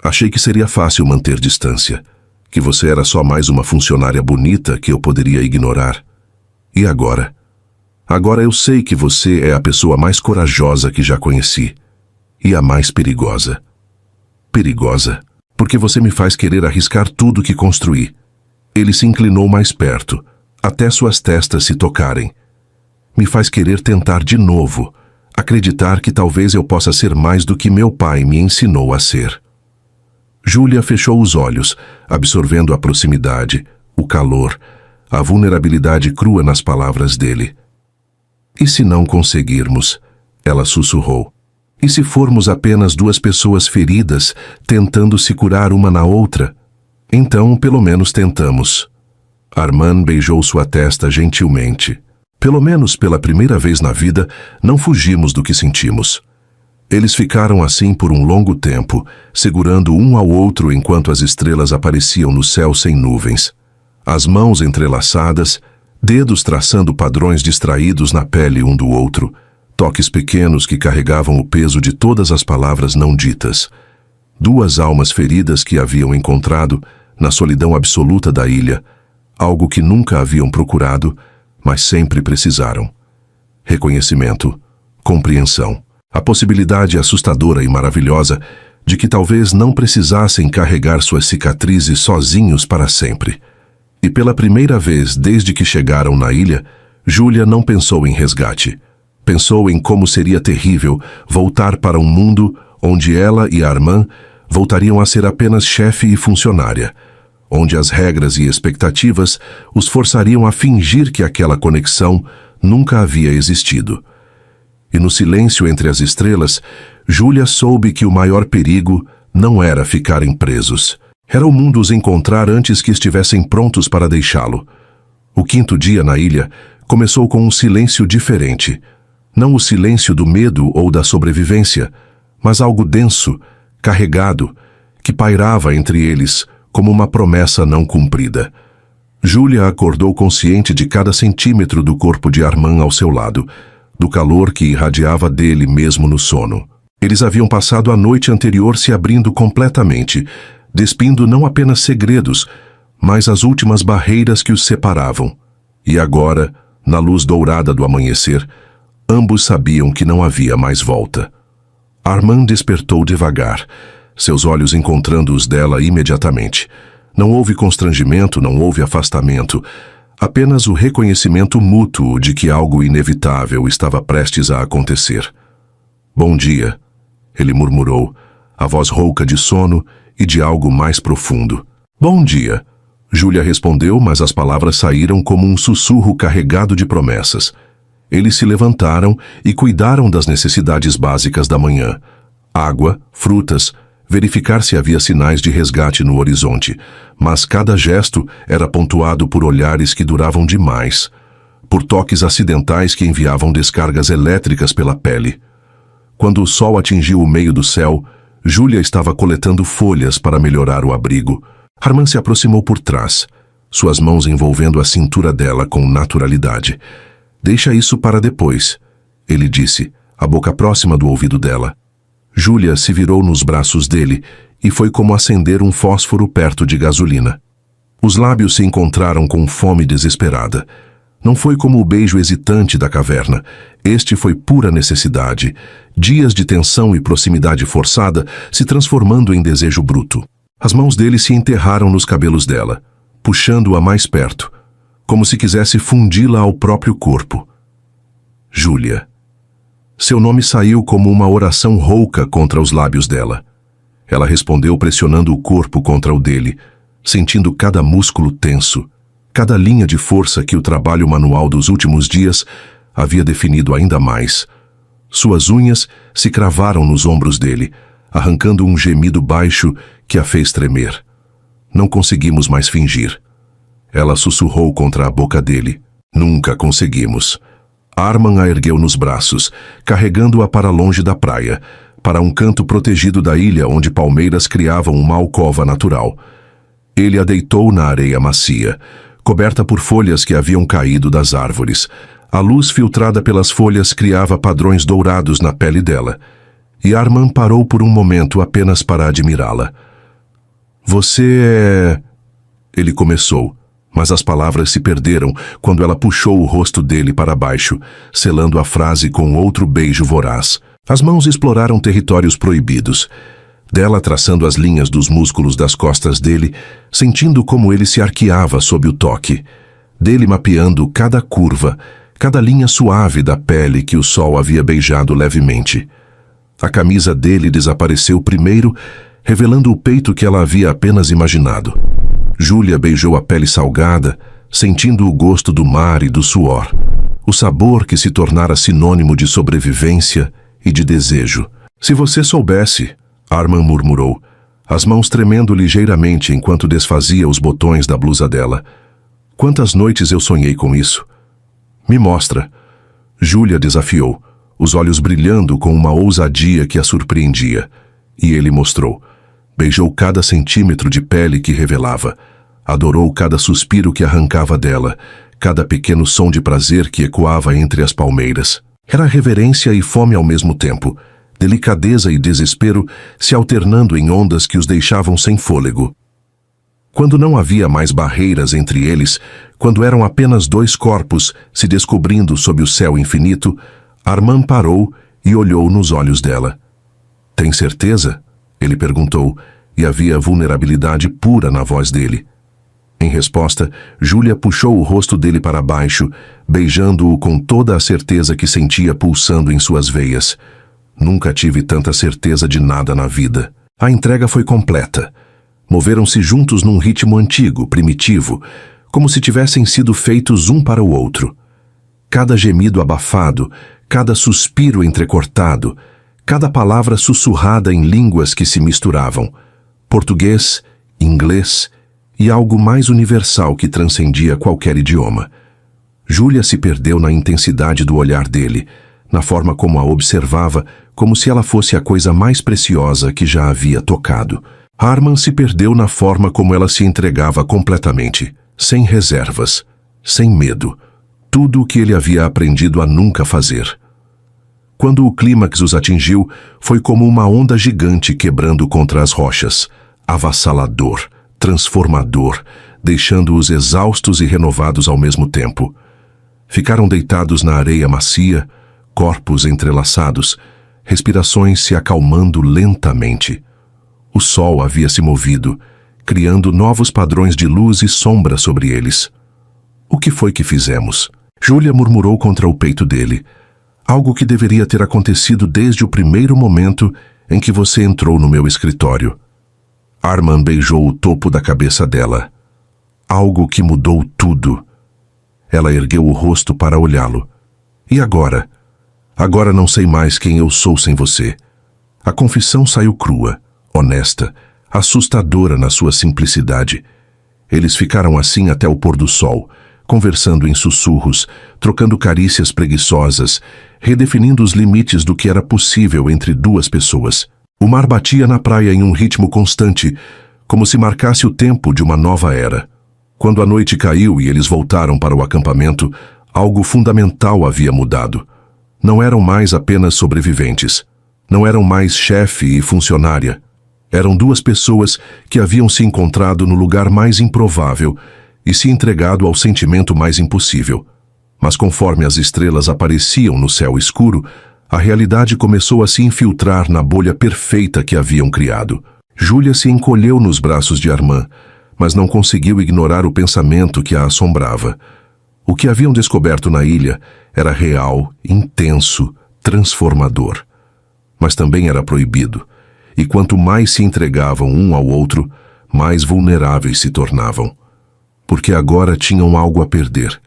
Achei que seria fácil manter distância. Que você era só mais uma funcionária bonita que eu poderia ignorar. E agora? Agora eu sei que você é a pessoa mais corajosa que já conheci. E a mais perigosa. Perigosa, porque você me faz querer arriscar tudo que construí. Ele se inclinou mais perto, até suas testas se tocarem. Me faz querer tentar de novo, acreditar que talvez eu possa ser mais do que meu pai me ensinou a ser. Júlia fechou os olhos, absorvendo a proximidade, o calor, a vulnerabilidade crua nas palavras dele. E se não conseguirmos? Ela sussurrou. E se formos apenas 2 pessoas feridas, tentando se curar uma na outra? Então, pelo menos tentamos. Armand beijou sua testa gentilmente. Pelo menos pela primeira vez na vida, não fugimos do que sentimos. Eles ficaram assim por um longo tempo, segurando um ao outro enquanto as estrelas apareciam no céu sem nuvens. As mãos entrelaçadas, dedos traçando padrões distraídos na pele um do outro, toques pequenos que carregavam o peso de todas as palavras não ditas. Duas almas feridas que haviam encontrado, na solidão absoluta da ilha, algo que nunca haviam procurado, mas sempre precisaram. Reconhecimento, compreensão. A possibilidade assustadora e maravilhosa de que talvez não precisassem carregar suas cicatrizes sozinhos para sempre. E pela primeira vez desde que chegaram na ilha, Júlia não pensou em resgate. Pensou em como seria terrível voltar para um mundo onde ela e Armand voltariam a ser apenas chefe e funcionária, onde as regras e expectativas os forçariam a fingir que aquela conexão nunca havia existido. E no silêncio entre as estrelas, Júlia soube que o maior perigo não era ficarem presos. Era o mundo os encontrar antes que estivessem prontos para deixá-lo. O quinto dia na ilha começou com um silêncio diferente. Não o silêncio do medo ou da sobrevivência, mas algo denso, carregado, que pairava entre eles como uma promessa não cumprida. Júlia acordou consciente de cada centímetro do corpo de Armand ao seu lado, do calor que irradiava dele mesmo no sono. Eles haviam passado a noite anterior se abrindo completamente, despindo não apenas segredos, mas as últimas barreiras que os separavam. E agora, na luz dourada do amanhecer, ambos sabiam que não havia mais volta. Armand despertou devagar, seus olhos encontrando os dela imediatamente. Não houve constrangimento, não houve afastamento, apenas o reconhecimento mútuo de que algo inevitável estava prestes a acontecer. "Bom dia", ele murmurou, a voz rouca de sono e de algo mais profundo. "Bom dia", Júlia respondeu, mas as palavras saíram como um sussurro carregado de promessas. Eles se levantaram e cuidaram das necessidades básicas da manhã. Água, frutas, verificar se havia sinais de resgate no horizonte, mas cada gesto era pontuado por olhares que duravam demais, por toques acidentais que enviavam descargas elétricas pela pele. Quando o sol atingiu o meio do céu, Júlia estava coletando folhas para melhorar o abrigo. Armand se aproximou por trás, suas mãos envolvendo a cintura dela com naturalidade. "Deixa isso para depois", ele disse, a boca próxima do ouvido dela. Júlia se virou nos braços dele e foi como acender um fósforo perto de gasolina. Os lábios se encontraram com fome desesperada. Não foi como o beijo hesitante da caverna. Este foi pura necessidade. Dias de tensão e proximidade forçada se transformando em desejo bruto. As mãos dele se enterraram nos cabelos dela, puxando-a mais perto, como se quisesse fundi-la ao próprio corpo. Júlia. Seu nome saiu como uma oração rouca contra os lábios dela. Ela respondeu pressionando o corpo contra o dele, sentindo cada músculo tenso, cada linha de força que o trabalho manual dos últimos dias havia definido ainda mais. Suas unhas se cravaram nos ombros dele, arrancando um gemido baixo que a fez tremer. "Não conseguimos mais fingir." Ela sussurrou contra a boca dele. "Nunca conseguimos." Armand a ergueu nos braços, carregando-a para longe da praia, para um canto protegido da ilha onde palmeiras criavam uma alcova natural. Ele a deitou na areia macia, coberta por folhas que haviam caído das árvores. A luz filtrada pelas folhas criava padrões dourados na pele dela, e Armand parou por um momento apenas para admirá-la. "Você é..." ele começou, mas as palavras se perderam quando ela puxou o rosto dele para baixo, selando a frase com outro beijo voraz. As mãos exploraram territórios proibidos, dela traçando as linhas dos músculos das costas dele, sentindo como ele se arqueava sob o toque, dele mapeando cada curva, cada linha suave da pele que o sol havia beijado levemente. A camisa dele desapareceu primeiro, revelando o peito que ela havia apenas imaginado. Júlia beijou a pele salgada, sentindo o gosto do mar e do suor, o sabor que se tornara sinônimo de sobrevivência e de desejo. "Se você soubesse", Armand murmurou, as mãos tremendo ligeiramente enquanto desfazia os botões da blusa dela. "Quantas noites eu sonhei com isso?" "Me mostra." Júlia desafiou, os olhos brilhando com uma ousadia que a surpreendia. E ele mostrou. Beijou cada centímetro de pele que revelava. Adorou cada suspiro que arrancava dela, cada pequeno som de prazer que ecoava entre as palmeiras. Era reverência e fome ao mesmo tempo, delicadeza e desespero se alternando em ondas que os deixavam sem fôlego. Quando não havia mais barreiras entre eles, quando eram apenas dois corpos se descobrindo sob o céu infinito, Armand parou e olhou nos olhos dela. "Tem certeza?" ele perguntou, e havia vulnerabilidade pura na voz dele. Em resposta, Júlia puxou o rosto dele para baixo, beijando-o com toda a certeza que sentia pulsando em suas veias. Nunca tive tanta certeza de nada na vida. A entrega foi completa. Moveram-se juntos num ritmo antigo, primitivo, como se tivessem sido feitos um para o outro. Cada gemido abafado, cada suspiro entrecortado, cada palavra sussurrada em línguas que se misturavam. Português, inglês e algo mais universal que transcendia qualquer idioma. Júlia se perdeu na intensidade do olhar dele, na forma como a observava, como se ela fosse a coisa mais preciosa que já havia tocado. Armand se perdeu na forma como ela se entregava completamente, sem reservas, sem medo, tudo o que ele havia aprendido a nunca fazer. Quando o clímax os atingiu, foi como uma onda gigante quebrando contra as rochas, avassalador, transformador, deixando-os exaustos e renovados ao mesmo tempo. Ficaram deitados na areia macia, corpos entrelaçados, respirações se acalmando lentamente. O sol havia se movido, criando novos padrões de luz e sombra sobre eles. "O que foi que fizemos?" Júlia murmurou contra o peito dele. "Algo que deveria ter acontecido desde o primeiro momento em que você entrou no meu escritório." Armand beijou o topo da cabeça dela. "Algo que mudou tudo." Ela ergueu o rosto para olhá-lo. "E agora? Agora não sei mais quem eu sou sem você." A confissão saiu crua, honesta, assustadora na sua simplicidade. Eles ficaram assim até o pôr do sol, conversando em sussurros, trocando carícias preguiçosas, redefinindo os limites do que era possível entre duas pessoas. O mar batia na praia em um ritmo constante, como se marcasse o tempo de uma nova era. Quando a noite caiu e eles voltaram para o acampamento, algo fundamental havia mudado. Não eram mais apenas sobreviventes. Não eram mais chefe e funcionária. Eram duas pessoas que haviam se encontrado no lugar mais improvável e se entregado ao sentimento mais impossível. Mas conforme as estrelas apareciam no céu escuro, a realidade começou a se infiltrar na bolha perfeita que haviam criado. Júlia se encolheu nos braços de Armand, mas não conseguiu ignorar o pensamento que a assombrava. O que haviam descoberto na ilha era real, intenso, transformador. Mas também era proibido, e quanto mais se entregavam um ao outro, mais vulneráveis se tornavam. Porque agora tinham algo a perder.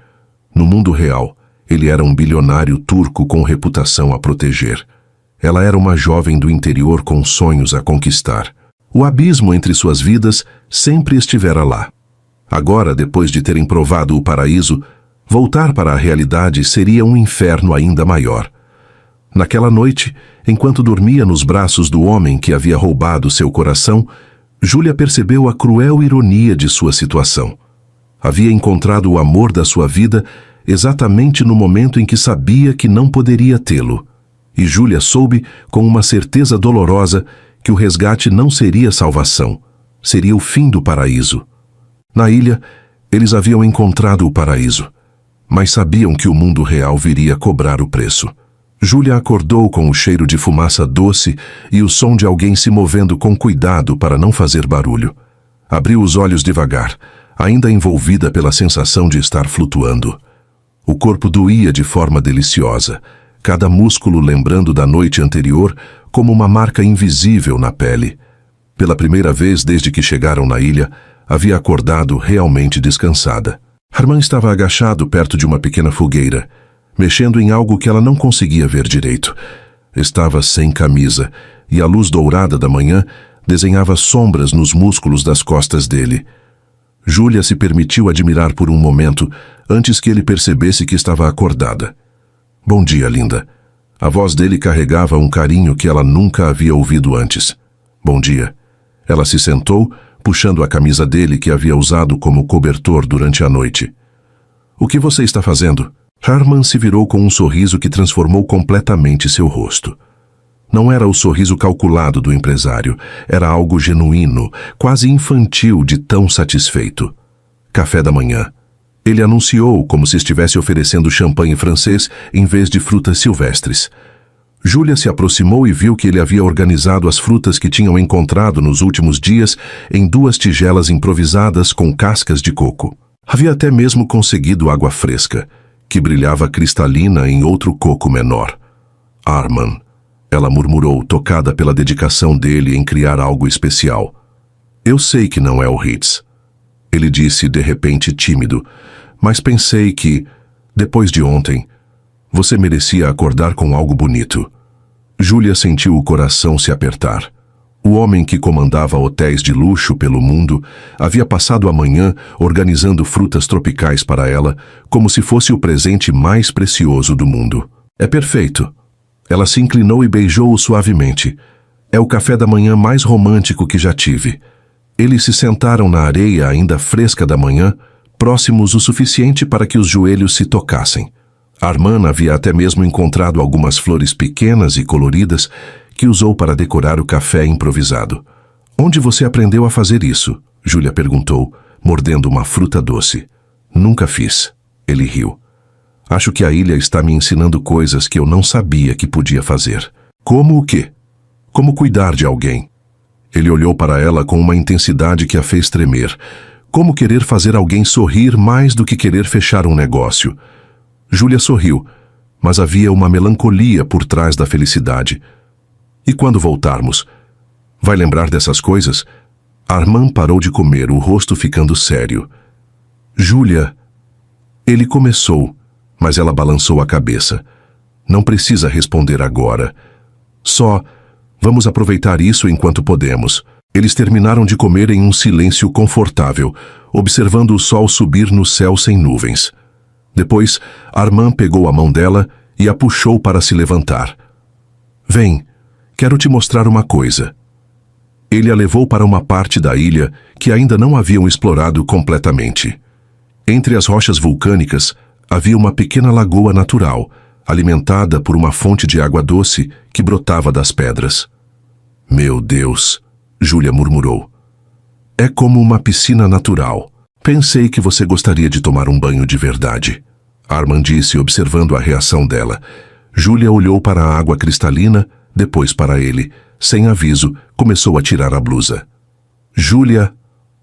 No mundo real, ele era um bilionário turco com reputação a proteger. Ela era uma jovem do interior com sonhos a conquistar. O abismo entre suas vidas sempre estivera lá. Agora, depois de terem provado o paraíso, voltar para a realidade seria um inferno ainda maior. Naquela noite, enquanto dormia nos braços do homem que havia roubado seu coração, Júlia percebeu a cruel ironia de sua situação. Havia encontrado o amor da sua vida exatamente no momento em que sabia que não poderia tê-lo. E Júlia soube, com uma certeza dolorosa, que o resgate não seria salvação, seria o fim do paraíso. Na ilha, eles haviam encontrado o paraíso, mas sabiam que o mundo real viria cobrar o preço. Júlia acordou com o cheiro de fumaça doce e o som de alguém se movendo com cuidado para não fazer barulho. Abriu os olhos devagar, ainda envolvida pela sensação de estar flutuando. O corpo doía de forma deliciosa, cada músculo lembrando da noite anterior como uma marca invisível na pele. Pela primeira vez desde que chegaram na ilha, havia acordado realmente descansada. Armand estava agachado perto de uma pequena fogueira, mexendo em algo que ela não conseguia ver direito. Estava sem camisa, e a luz dourada da manhã desenhava sombras nos músculos das costas dele. Júlia se permitiu admirar por um momento, antes que ele percebesse que estava acordada. "Bom dia, linda." A voz dele carregava um carinho que ela nunca havia ouvido antes. Bom dia. Ela se sentou, puxando a camisa dele que havia usado como cobertor durante a noite. O que você está fazendo? Harman se virou com um sorriso que transformou completamente seu rosto. Não era o sorriso calculado do empresário, era algo genuíno, quase infantil de tão satisfeito. Café da manhã. Ele anunciou como se estivesse oferecendo champanhe francês em vez de frutas silvestres. Júlia se aproximou e viu que ele havia organizado as frutas que tinham encontrado nos últimos dias em 2 tigelas improvisadas com cascas de coco. Havia até mesmo conseguido água fresca, que brilhava cristalina em outro coco menor. Arman, ela murmurou, tocada pela dedicação dele em criar algo especial. Eu sei que não é o Ritz. Ele disse de repente tímido, mas pensei que, depois de ontem, você merecia acordar com algo bonito. Júlia sentiu o coração se apertar. O homem que comandava hotéis de luxo pelo mundo havia passado a manhã organizando frutas tropicais para ela como se fosse o presente mais precioso do mundo. É perfeito. Ela se inclinou e beijou-o suavemente. É o café da manhã mais romântico que já tive. Eles se sentaram na areia ainda fresca da manhã, próximos o suficiente para que os joelhos se tocassem. Arman havia até mesmo encontrado algumas flores pequenas e coloridas que usou para decorar o café improvisado. Onde você aprendeu a fazer isso? Júlia perguntou, mordendo uma fruta doce. Nunca fiz. Ele riu. Acho que a ilha está me ensinando coisas que eu não sabia que podia fazer. Como o quê? Como cuidar de alguém. Ele olhou para ela com uma intensidade que a fez tremer. Como querer fazer alguém sorrir mais do que querer fechar um negócio. Júlia sorriu, mas havia uma melancolia por trás da felicidade. E quando voltarmos? Vai lembrar dessas coisas? Arman parou de comer, o rosto ficando sério. Júlia... Ele começou, mas ela balançou a cabeça. Não precisa responder agora. Só... Vamos aproveitar isso enquanto podemos. Eles terminaram de comer em um silêncio confortável, observando o sol subir no céu sem nuvens. Depois, Arman pegou a mão dela e a puxou para se levantar. Vem, quero te mostrar uma coisa. Ele a levou para uma parte da ilha que ainda não haviam explorado completamente. Entre as rochas vulcânicas havia uma pequena lagoa natural, alimentada por uma fonte de água doce que brotava das pedras. Meu Deus, Júlia murmurou. É como uma piscina natural. Pensei que você gostaria de tomar um banho de verdade. Arman disse, observando a reação dela. Júlia olhou para a água cristalina, depois para ele. Sem aviso, começou a tirar a blusa. Júlia...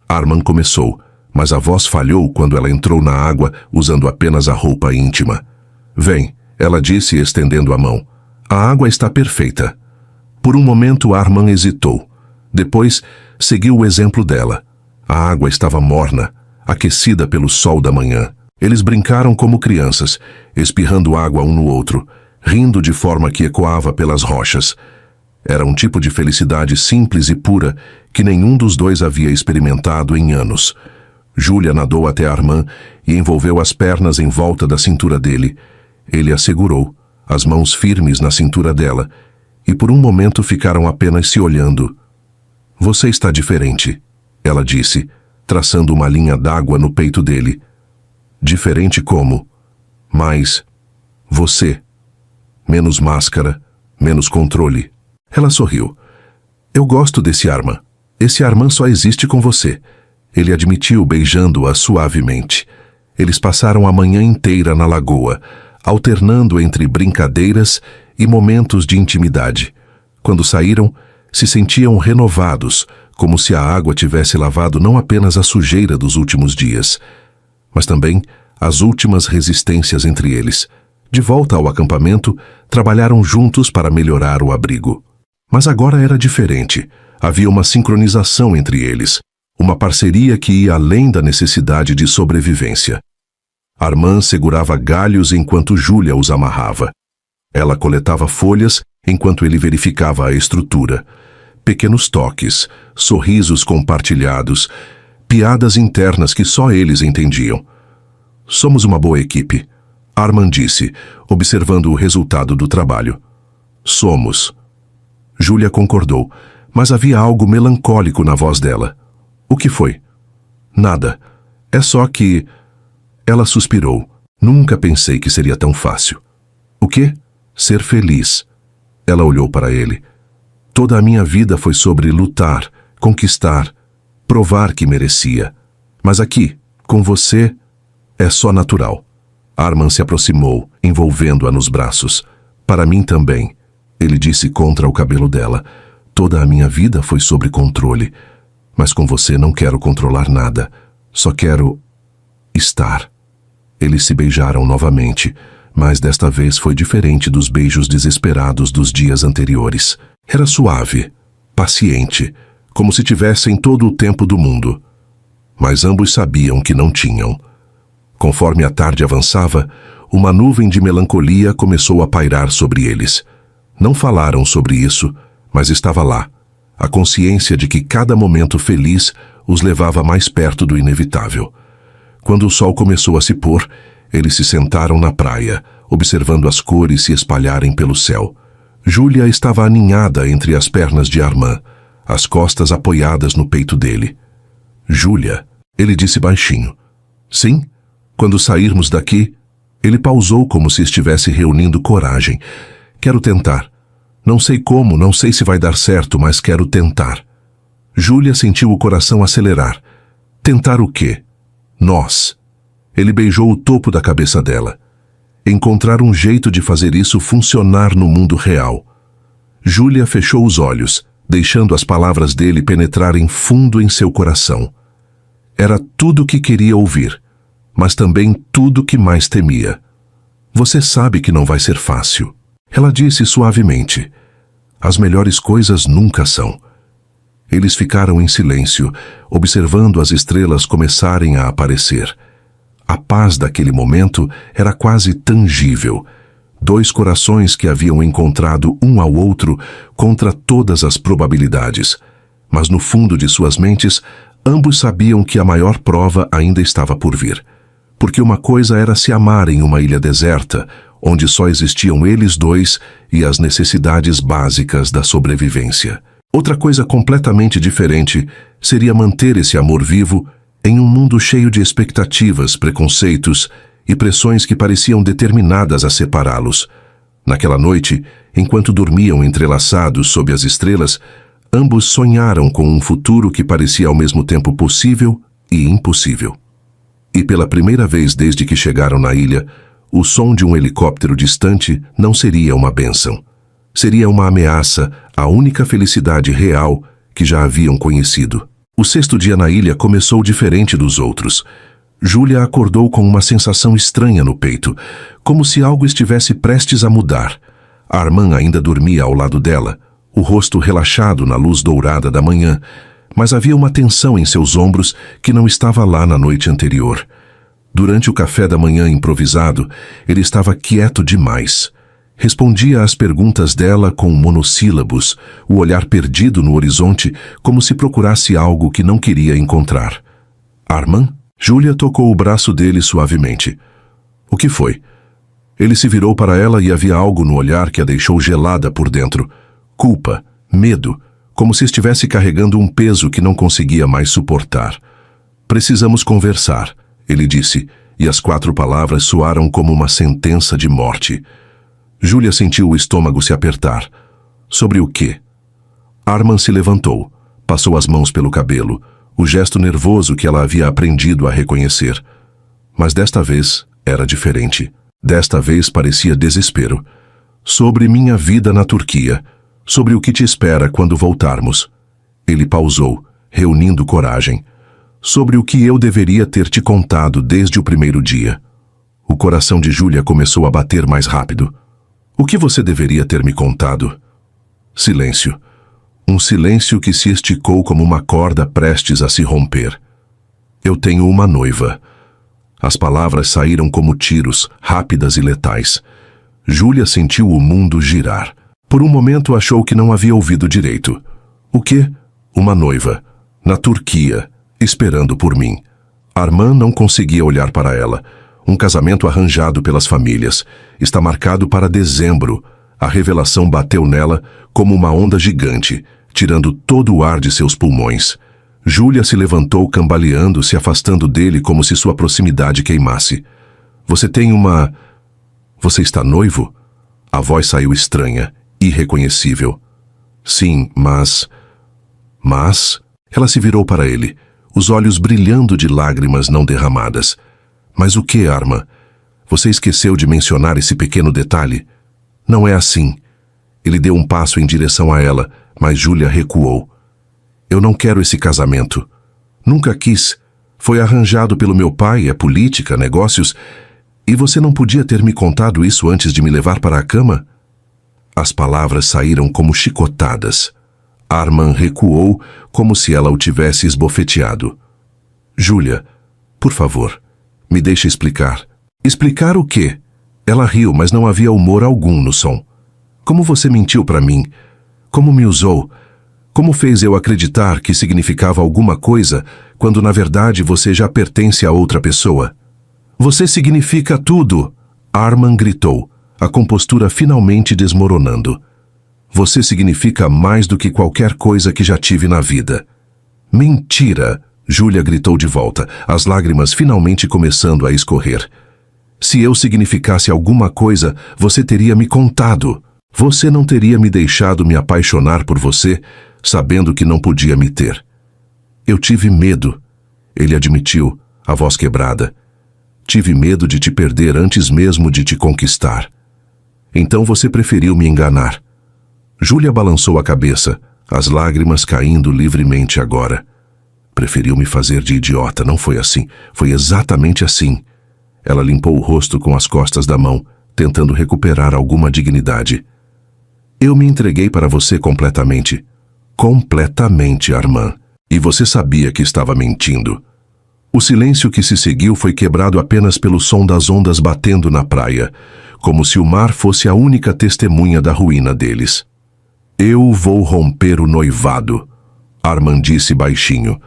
Arman começou, mas a voz falhou quando ela entrou na água usando apenas a roupa íntima. Vem, ela disse, estendendo a mão. A água está perfeita. Por um momento, Arman hesitou. Depois, seguiu o exemplo dela. A água estava morna, aquecida pelo sol da manhã. Eles brincaram como crianças, espirrando água um no outro, rindo de forma que ecoava pelas rochas. Era um tipo de felicidade simples e pura que nenhum dos dois havia experimentado em anos. Júlia nadou até Arman e envolveu as pernas em volta da cintura dele. Ele a segurou, as mãos firmes na cintura dela, e por um momento ficaram apenas se olhando. Você está diferente, ela disse, traçando uma linha d'água no peito dele. Diferente como? Mas... você. Menos máscara, menos controle. Ela sorriu. Eu gosto desse Arman. Esse Arman só existe com você. Ele admitiu, beijando-a suavemente. Eles passaram a manhã inteira na lagoa, alternando entre brincadeiras e momentos de intimidade. Quando saíram, se sentiam renovados, como se a água tivesse lavado não apenas a sujeira dos últimos dias, mas também as últimas resistências entre eles. De volta ao acampamento, trabalharam juntos para melhorar o abrigo. Mas agora era diferente. Havia uma sincronização entre eles, uma parceria que ia além da necessidade de sobrevivência. Arman segurava galhos enquanto Júlia os amarrava. Ela coletava folhas enquanto ele verificava a estrutura. Pequenos toques, sorrisos compartilhados, piadas internas que só eles entendiam. Somos uma boa equipe, Arman disse, observando o resultado do trabalho. Somos. Júlia concordou, mas havia algo melancólico na voz dela. O que foi? Nada. É só que... Ela suspirou. Nunca pensei que seria tão fácil. O quê? Ser feliz. Ela olhou para ele. Toda a minha vida foi sobre lutar, conquistar, provar que merecia. Mas aqui, com você, é só natural. Arman se aproximou, envolvendo-a nos braços. Para mim também. Ele disse contra o cabelo dela. Toda a minha vida foi sobre controle. Mas com você não quero controlar nada. Só quero... estar. Eles se beijaram novamente, mas desta vez foi diferente dos beijos desesperados dos dias anteriores. Era suave, paciente, como se tivessem todo o tempo do mundo. Mas ambos sabiam que não tinham. Conforme a tarde avançava, uma nuvem de melancolia começou a pairar sobre eles. Não falaram sobre isso, mas estava lá, a consciência de que cada momento feliz os levava mais perto do inevitável. Quando o sol começou a se pôr, eles se sentaram na praia, observando as cores se espalharem pelo céu. Júlia estava aninhada entre as pernas de Arman, as costas apoiadas no peito dele. Júlia, ele disse baixinho. Sim, quando sairmos daqui... Ele pausou como se estivesse reunindo coragem. Quero tentar. Não sei como, não sei se vai dar certo, mas quero tentar. Júlia sentiu o coração acelerar. Tentar o quê? Nós. Ele beijou o topo da cabeça dela. Encontrar um jeito de fazer isso funcionar no mundo real. Júlia fechou os olhos, deixando as palavras dele penetrarem fundo em seu coração. Era tudo o que queria ouvir, mas também tudo o que mais temia. Você sabe que não vai ser fácil. Ela disse suavemente. As melhores coisas nunca são. Eles ficaram em silêncio, observando as estrelas começarem a aparecer. A paz daquele momento era quase tangível. Dois corações que haviam encontrado um ao outro contra todas as probabilidades. Mas no fundo de suas mentes, ambos sabiam que a maior prova ainda estava por vir. Porque uma coisa era se amar em uma ilha deserta, onde só existiam eles dois e as necessidades básicas da sobrevivência. Outra coisa completamente diferente seria manter esse amor vivo em um mundo cheio de expectativas, preconceitos e pressões que pareciam determinadas a separá-los. Naquela noite, enquanto dormiam entrelaçados sob as estrelas, ambos sonharam com um futuro que parecia ao mesmo tempo possível e impossível. E pela primeira vez desde que chegaram na ilha, o som de um helicóptero distante não seria uma bênção. Seria uma ameaça à única felicidade real que já haviam conhecido. O sexto dia na ilha começou diferente dos outros. Júlia acordou com uma sensação estranha no peito, como se algo estivesse prestes a mudar. Arman ainda dormia ao lado dela, o rosto relaxado na luz dourada da manhã, mas havia uma tensão em seus ombros que não estava lá na noite anterior. Durante o café da manhã improvisado, ele estava quieto demais. Respondia às perguntas dela com monossílabos, o olhar perdido no horizonte, como se procurasse algo que não queria encontrar. Arman? Júlia tocou o braço dele suavemente. O que foi? Ele se virou para ela e havia algo no olhar que a deixou gelada por dentro. Culpa, medo, como se estivesse carregando um peso que não conseguia mais suportar. Precisamos conversar, ele disse, e as 4 palavras soaram como uma sentença de morte. Júlia sentiu o estômago se apertar. Sobre o quê? Arman se levantou, passou as mãos pelo cabelo, o gesto nervoso que ela havia aprendido a reconhecer. Mas desta vez era diferente. Desta vez parecia desespero. Sobre minha vida na Turquia. Sobre o que te espera quando voltarmos. Ele pausou, reunindo coragem. Sobre o que eu deveria ter te contado desde o primeiro dia. O coração de Júlia começou a bater mais rápido. O que você deveria ter me contado? Silêncio. Um silêncio que se esticou como uma corda prestes a se romper. Eu tenho uma noiva. As palavras saíram como tiros, rápidas e letais. Júlia sentiu o mundo girar. Por um momento achou que não havia ouvido direito. O quê? Uma noiva. Na Turquia, esperando por mim. Arman não conseguia olhar para ela. Um casamento arranjado pelas famílias. Está marcado para dezembro. A revelação bateu nela como uma onda gigante, tirando todo o ar de seus pulmões. Júlia se levantou cambaleando, se afastando dele como se sua proximidade queimasse. Você tem uma... Você está noivo? A voz saiu estranha, irreconhecível. Sim, mas... Mas... Ela se virou para ele, os olhos brilhando de lágrimas não derramadas. Mas o que, Arman? Você esqueceu de mencionar esse pequeno detalhe? Não é assim. Ele deu um passo em direção a ela, mas Júlia recuou. Eu não quero esse casamento. Nunca quis. Foi arranjado pelo meu pai, é política, negócios... E você não podia ter me contado isso antes de me levar para a cama? As palavras saíram como chicotadas. Arman recuou como se ela o tivesse esbofeteado. Júlia, por favor, me deixe explicar. Explicar o quê? Ela riu, mas não havia humor algum no som. Como você mentiu para mim? Como me usou? Como fez eu acreditar que significava alguma coisa, quando na verdade você já pertence a outra pessoa? Você significa tudo! Arman gritou, a compostura finalmente desmoronando. Você significa mais do que qualquer coisa que já tive na vida. Mentira! Júlia gritou de volta, as lágrimas finalmente começando a escorrer. Se eu significasse alguma coisa, você teria me contado. Você não teria me deixado me apaixonar por você, sabendo que não podia me ter. Eu tive medo, ele admitiu, a voz quebrada. Tive medo de te perder antes mesmo de te conquistar. Então você preferiu me enganar. Júlia balançou a cabeça, as lágrimas caindo livremente agora. Preferiu me fazer de idiota, não foi assim. Foi exatamente assim. Ela limpou o rosto com as costas da mão, tentando recuperar alguma dignidade. Eu me entreguei para você completamente. Completamente, Arman. E você sabia que estava mentindo. O silêncio que se seguiu foi quebrado apenas pelo som das ondas batendo na praia, como se o mar fosse a única testemunha da ruína deles. Eu vou romper o noivado, Arman disse baixinho.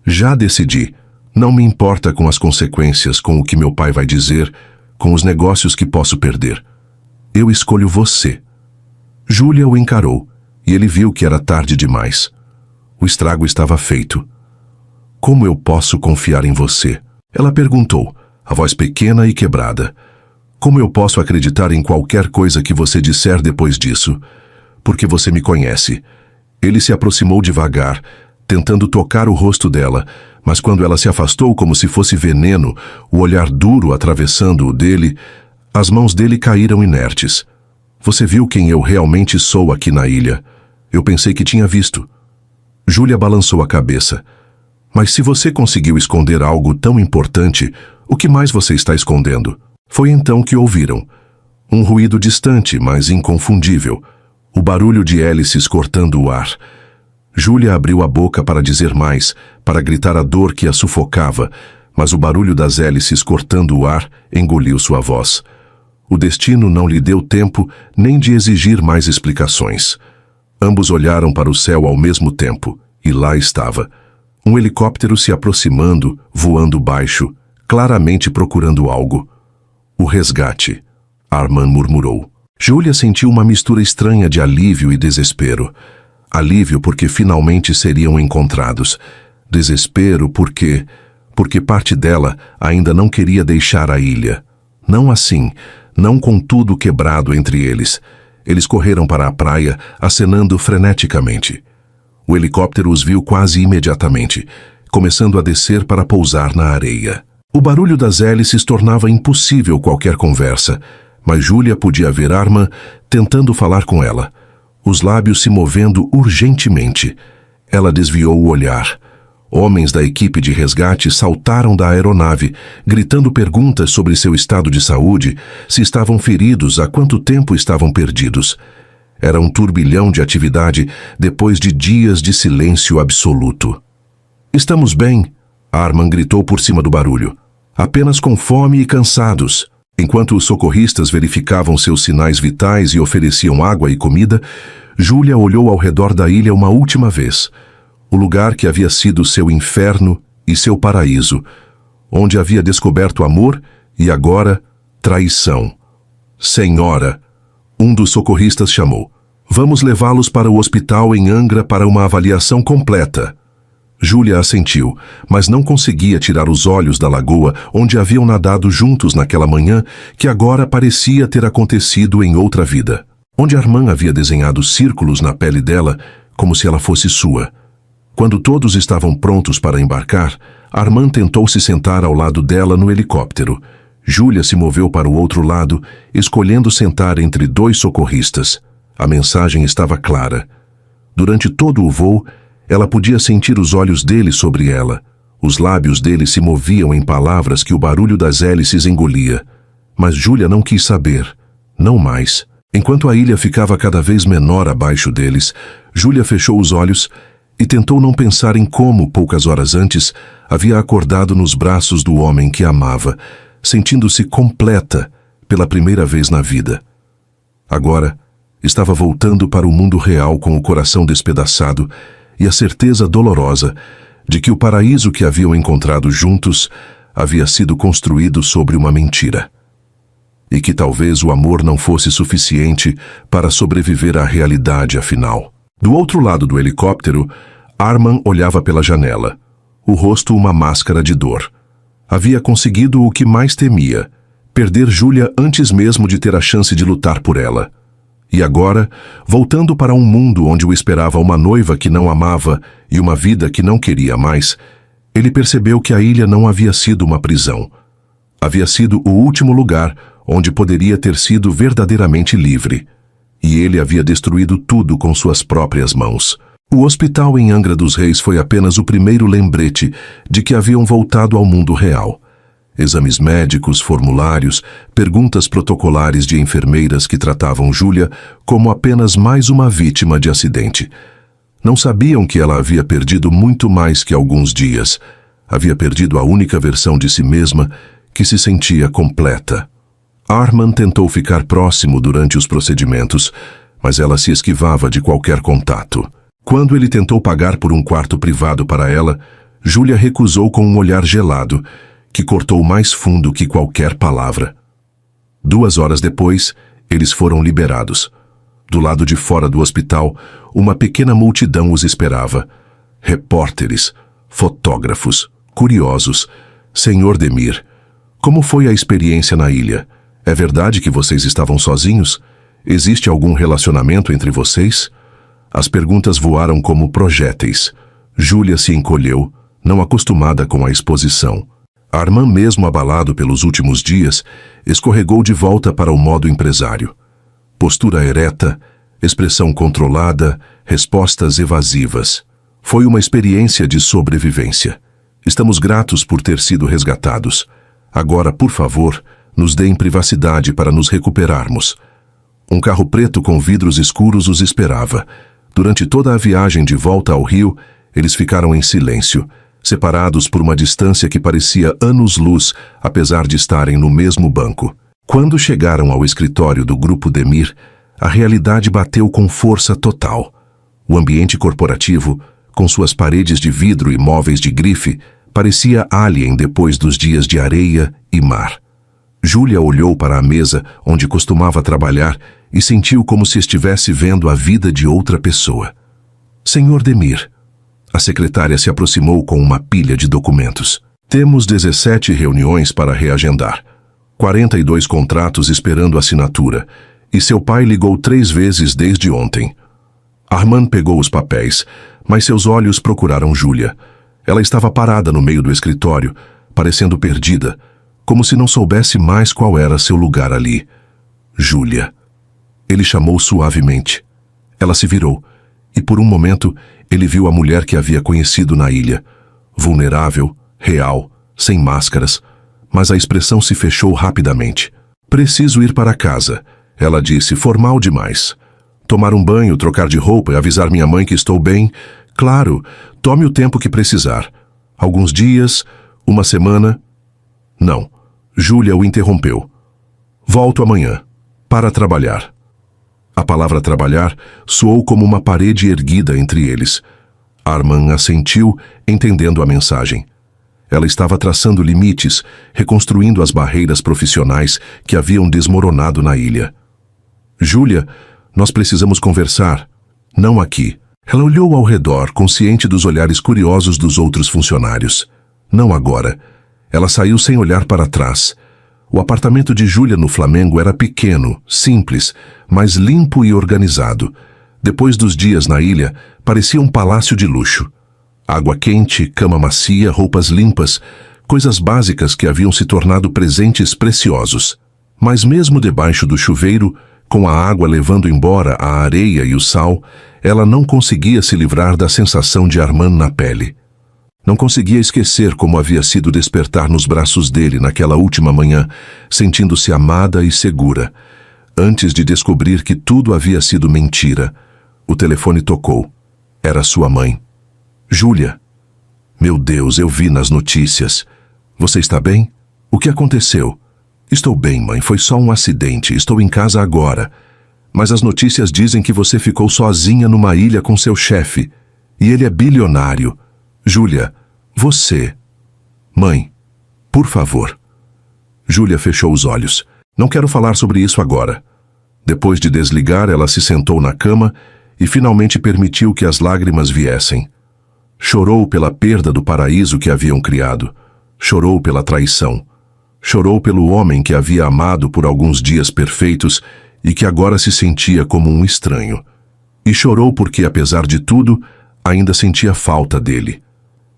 Já decidi. Não me importa com as consequências, com o que meu pai vai dizer, com os negócios que posso perder. Eu escolho você. Júlia o encarou, e ele viu que era tarde demais. O estrago estava feito. Como eu posso confiar em você? Ela perguntou, a voz pequena e quebrada. Como eu posso acreditar em qualquer coisa que você disser depois disso? Porque você me conhece. Ele se aproximou devagar, tentando tocar o rosto dela, mas quando ela se afastou como se fosse veneno, o olhar duro atravessando o dele, as mãos dele caíram inertes. Você viu quem eu realmente sou aqui na ilha. Eu pensei que tinha visto. Júlia balançou a cabeça. Mas se você conseguiu esconder algo tão importante, o que mais você está escondendo? Foi então que ouviram. Um ruído distante, mas inconfundível. O barulho de hélices cortando o ar. Júlia abriu a boca para dizer mais, para gritar a dor que a sufocava, mas o barulho das hélices cortando o ar engoliu sua voz. O destino não lhe deu tempo nem de exigir mais explicações. Ambos olharam para o céu ao mesmo tempo, e lá estava. Um helicóptero se aproximando, voando baixo, claramente procurando algo. O resgate, Arman murmurou. Júlia sentiu uma mistura estranha de alívio e desespero. Alívio porque finalmente seriam encontrados. Desespero porque parte dela ainda não queria deixar a ilha. Não assim, não com tudo quebrado entre eles. Eles correram para a praia, acenando freneticamente. O helicóptero os viu quase imediatamente, começando a descer para pousar na areia. O barulho das hélices tornava impossível qualquer conversa, mas Júlia podia ver Arman tentando falar com ela, os lábios se movendo urgentemente. Ela desviou o olhar. Homens da equipe de resgate saltaram da aeronave, gritando perguntas sobre seu estado de saúde, se estavam feridos, há quanto tempo estavam perdidos. Era um turbilhão de atividade depois de dias de silêncio absoluto. Estamos bem, Arman gritou por cima do barulho. Apenas com fome e cansados. Enquanto os socorristas verificavam seus sinais vitais e ofereciam água e comida, Júlia olhou ao redor da ilha uma última vez. O lugar que havia sido seu inferno e seu paraíso, onde havia descoberto amor e agora traição. Senhora! Um dos socorristas chamou. Vamos levá-los para o hospital em Angra para uma avaliação completa. Júlia assentiu, mas não conseguia tirar os olhos da lagoa onde haviam nadado juntos naquela manhã que agora parecia ter acontecido em outra vida. Onde Armand havia desenhado círculos na pele dela, como se ela fosse sua. Quando todos estavam prontos para embarcar, Armand tentou se sentar ao lado dela no helicóptero. Júlia se moveu para o outro lado, escolhendo sentar entre dois socorristas. A mensagem estava clara. Durante todo o voo, ela podia sentir os olhos dele sobre ela. Os lábios dele se moviam em palavras que o barulho das hélices engolia. Mas Júlia não quis saber. Não mais. Enquanto a ilha ficava cada vez menor abaixo deles, Júlia fechou os olhos e tentou não pensar em como, poucas horas antes, havia acordado nos braços do homem que amava, sentindo-se completa pela primeira vez na vida. Agora, estava voltando para o mundo real com o coração despedaçado e a certeza dolorosa de que o paraíso que haviam encontrado juntos havia sido construído sobre uma mentira. E que talvez o amor não fosse suficiente para sobreviver à realidade afinal. Do outro lado do helicóptero, Armand olhava pela janela, o rosto uma máscara de dor. Havia conseguido o que mais temia, perder Júlia antes mesmo de ter a chance de lutar por ela. E agora, voltando para um mundo onde o esperava uma noiva que não amava e uma vida que não queria mais, ele percebeu que a ilha não havia sido uma prisão. Havia sido o último lugar onde poderia ter sido verdadeiramente livre. E ele havia destruído tudo com suas próprias mãos. O hospital em Angra dos Reis foi apenas o primeiro lembrete de que haviam voltado ao mundo real. Exames médicos, formulários, perguntas protocolares de enfermeiras que tratavam Júlia como apenas mais uma vítima de acidente. Não sabiam que ela havia perdido muito mais que alguns dias. Havia perdido a única versão de si mesma que se sentia completa. Armand tentou ficar próximo durante os procedimentos, mas ela se esquivava de qualquer contato. Quando ele tentou pagar por um quarto privado para ela, Júlia recusou com um olhar gelado, que cortou mais fundo que qualquer palavra. 2 horas depois, eles foram liberados. Do lado de fora do hospital, uma pequena multidão os esperava. Repórteres, fotógrafos, curiosos. Senhor Demir, como foi a experiência na ilha? É verdade que vocês estavam sozinhos? Existe algum relacionamento entre vocês? As perguntas voaram como projéteis. Júlia se encolheu, não acostumada com a exposição. Armand, mesmo abalado pelos últimos dias, escorregou de volta para o modo empresário. Postura ereta, expressão controlada, respostas evasivas. Foi uma experiência de sobrevivência. Estamos gratos por ter sido resgatados. Agora, por favor, nos deem privacidade para nos recuperarmos. Um carro preto com vidros escuros os esperava. Durante toda a viagem de volta ao Rio, eles ficaram em silêncio, separados por uma distância que parecia anos-luz, apesar de estarem no mesmo banco. Quando chegaram ao escritório do Grupo Demir, a realidade bateu com força total. O ambiente corporativo, com suas paredes de vidro e móveis de grife, parecia alien depois dos dias de areia e mar. Júlia olhou para a mesa onde costumava trabalhar e sentiu como se estivesse vendo a vida de outra pessoa. Senhor Demir. A secretária se aproximou com uma pilha de documentos. Temos 17 reuniões para reagendar. 42 contratos esperando assinatura. E seu pai ligou 3 vezes desde ontem. Armand pegou os papéis, mas seus olhos procuraram Júlia. Ela estava parada no meio do escritório, parecendo perdida, como se não soubesse mais qual era seu lugar ali. Júlia. Ele chamou suavemente. Ela se virou, e por um momento ele viu a mulher que havia conhecido na ilha. Vulnerável, real, sem máscaras, mas a expressão se fechou rapidamente. Preciso ir para casa, ela disse, formal demais. Tomar um banho, trocar de roupa e avisar minha mãe que estou bem. Claro, tome o tempo que precisar. Alguns dias, uma semana... Não, Júlia o interrompeu. Volto amanhã, para trabalhar. A palavra trabalhar soou como uma parede erguida entre eles. Armand assentiu, entendendo a mensagem. Ela estava traçando limites, reconstruindo as barreiras profissionais que haviam desmoronado na ilha. Júlia, nós precisamos conversar. Não aqui. Ela olhou ao redor, consciente dos olhares curiosos dos outros funcionários. Não agora. Ela saiu sem olhar para trás. O apartamento de Júlia no Flamengo era pequeno, simples, mas limpo e organizado. Depois dos dias na ilha, parecia um palácio de luxo. Água quente, cama macia, roupas limpas, coisas básicas que haviam se tornado presentes preciosos. Mas mesmo debaixo do chuveiro, com a água levando embora a areia e o sal, ela não conseguia se livrar da sensação de Armand na pele. Não conseguia esquecer como havia sido despertar nos braços dele naquela última manhã, sentindo-se amada e segura, antes de descobrir que tudo havia sido mentira. O telefone tocou. Era sua mãe. Júlia. Meu Deus, eu vi nas notícias. Você está bem? O que aconteceu? Estou bem, mãe, foi só um acidente, estou em casa agora. Mas as notícias dizem que você ficou sozinha numa ilha com seu chefe. E ele é bilionário. Júlia, você... Mãe, por favor. Júlia fechou os olhos. Não quero falar sobre isso agora. Depois de desligar, ela se sentou na cama e finalmente permitiu que as lágrimas viessem. Chorou pela perda do paraíso que haviam criado. Chorou pela traição. Chorou pelo homem que havia amado por alguns dias perfeitos e que agora se sentia como um estranho. E chorou porque, apesar de tudo, ainda sentia falta dele.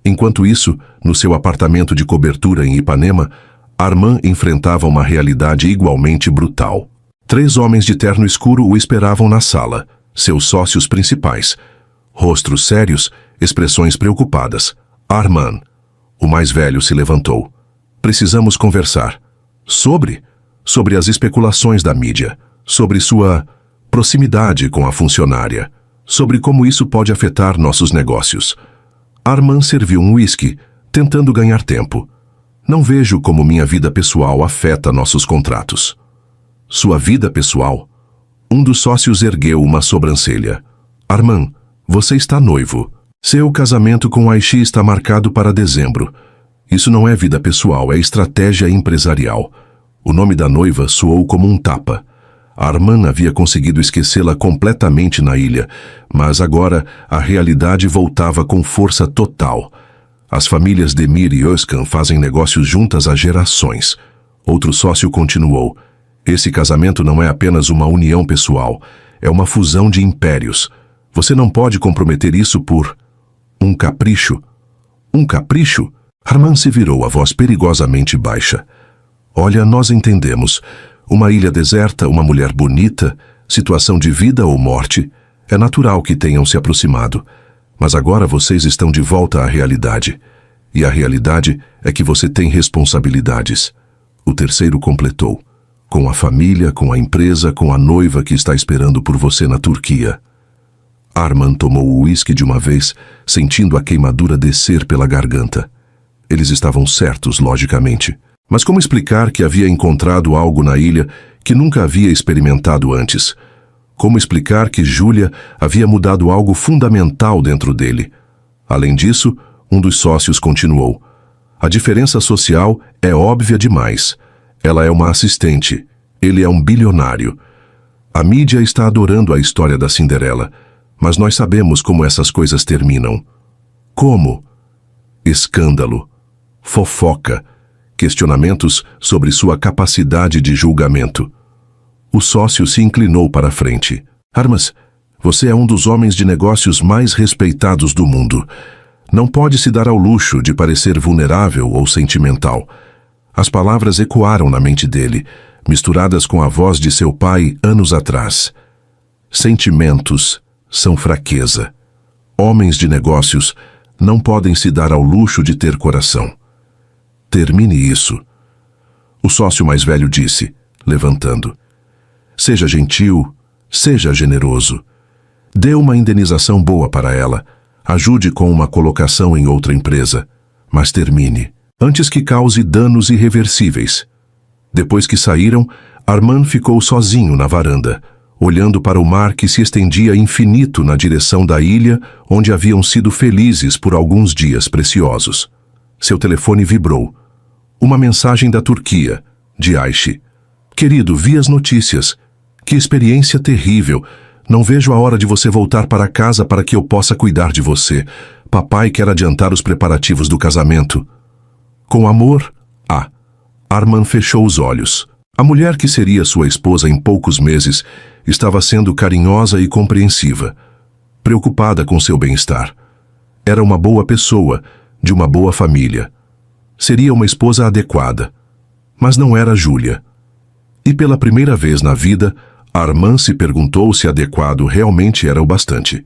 Enquanto isso, no seu apartamento de cobertura em Ipanema, Armand enfrentava uma realidade igualmente brutal. 3 homens de terno escuro o esperavam na sala, seus sócios principais. Rostos sérios, expressões preocupadas. Armand, o mais velho, se levantou. Precisamos conversar. Sobre as especulações da mídia, sobre sua proximidade com a funcionária, sobre como isso pode afetar nossos negócios. Armand serviu um uísque, tentando ganhar tempo. Não vejo como minha vida pessoal afeta nossos contratos. Sua vida pessoal? Um dos sócios ergueu uma sobrancelha. Armand, você está noivo. Seu casamento com Aishi está marcado para dezembro. Isso não é vida pessoal, é estratégia empresarial. O nome da noiva soou como um tapa. Armand havia conseguido esquecê-la completamente na ilha, mas agora a realidade voltava com força total. As famílias Demir e Özkan fazem negócios juntas há gerações. Outro sócio continuou. Esse casamento não é apenas uma união pessoal, é uma fusão de impérios. Você não pode comprometer isso por um capricho. Um capricho? Armand se virou, a voz perigosamente baixa. Olha, nós entendemos. Uma ilha deserta, uma mulher bonita, situação de vida ou morte. É natural que tenham se aproximado. Mas agora vocês estão de volta à realidade. E a realidade é que você tem responsabilidades. O terceiro completou. Com a família, com a empresa, com a noiva que está esperando por você na Turquia. Armand tomou o uísque de uma vez, sentindo a queimadura descer pela garganta. Eles estavam certos, logicamente. Mas como explicar que havia encontrado algo na ilha que nunca havia experimentado antes? Como explicar que Júlia havia mudado algo fundamental dentro dele? Além disso, um dos sócios continuou. A diferença social é óbvia demais. Ela é uma assistente. Ele é um bilionário. A mídia está adorando a história da Cinderela, mas nós sabemos como essas coisas terminam. Como? Escândalo. Fofoca, questionamentos sobre sua capacidade de julgamento. O sócio se inclinou para a frente. Armas, você é um dos homens de negócios mais respeitados do mundo. Não pode se dar ao luxo de parecer vulnerável ou sentimental. As palavras ecoaram na mente dele, misturadas com a voz de seu pai anos atrás. Sentimentos são fraqueza. Homens de negócios não podem se dar ao luxo de ter coração. Termine isso. O sócio mais velho disse, levantando. Seja gentil, seja generoso. Dê uma indenização boa para ela. Ajude com uma colocação em outra empresa. Mas termine, antes que cause danos irreversíveis. Depois que saíram, Armand ficou sozinho na varanda, olhando para o mar que se estendia infinito na direção da ilha onde haviam sido felizes por alguns dias preciosos. Seu telefone vibrou. Uma mensagem da Turquia, de Aishi. Querido, vi as notícias. Que experiência terrível! Não vejo a hora de você voltar para casa para que eu possa cuidar de você. Papai quer adiantar os preparativos do casamento. Com amor, A. Arman fechou os olhos. A mulher que seria sua esposa em poucos meses estava sendo carinhosa e compreensiva, preocupada com seu bem-estar. Era uma boa pessoa, de uma boa família. Seria uma esposa adequada. Mas não era Júlia. E pela primeira vez na vida, Arman se perguntou se adequado realmente era o bastante.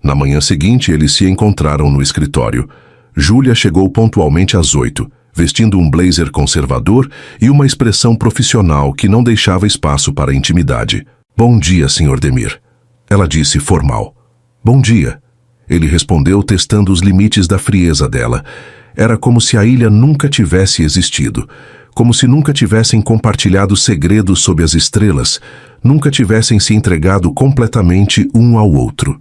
Na manhã seguinte, eles se encontraram no escritório. Júlia chegou pontualmente às 8, vestindo um blazer conservador e uma expressão profissional que não deixava espaço para intimidade. Bom dia, Sr. Demir. Ela disse formal. Bom dia. Ele respondeu testando os limites da frieza dela. Era como se a ilha nunca tivesse existido. Como se nunca tivessem compartilhado segredos sob as estrelas. Nunca tivessem se entregado completamente um ao outro.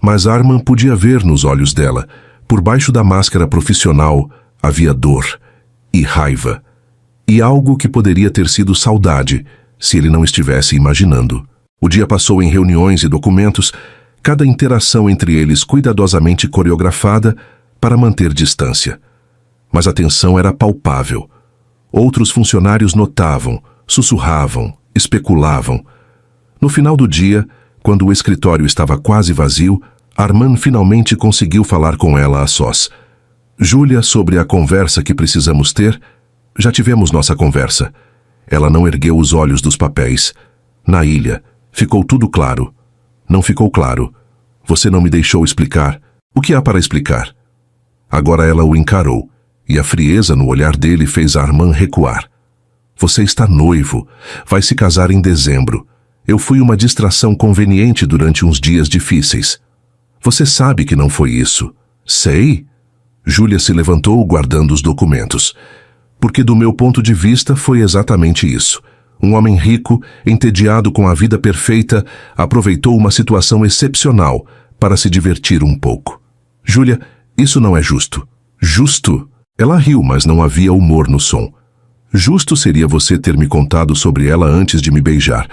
Mas Arman podia ver nos olhos dela, por baixo da máscara profissional, havia dor e raiva. E algo que poderia ter sido saudade, se ele não estivesse imaginando. O dia passou em reuniões e documentos, cada interação entre eles cuidadosamente coreografada para manter distância. Mas a tensão era palpável. Outros funcionários notavam, sussurravam, especulavam. No final do dia, quando o escritório estava quase vazio, Arman finalmente conseguiu falar com ela a sós. Júlia, sobre a conversa que precisamos ter, já tivemos nossa conversa. Ela não ergueu os olhos dos papéis. Na ilha, ficou tudo claro. Não ficou claro. Você não me deixou explicar. O que há para explicar? Agora ela o encarou, e a frieza no olhar dele fez Arman recuar. Você está noivo. Vai se casar em dezembro. Eu fui uma distração conveniente durante uns dias difíceis. Você sabe que não foi isso. Sei. Júlia se levantou guardando os documentos. Porque do meu ponto de vista foi exatamente isso. Um homem rico, entediado com a vida perfeita, aproveitou uma situação excepcional para se divertir um pouco. Júlia, isso não é justo. Justo? Ela riu, mas não havia humor no som. Justo seria você ter me contado sobre ela antes de me beijar.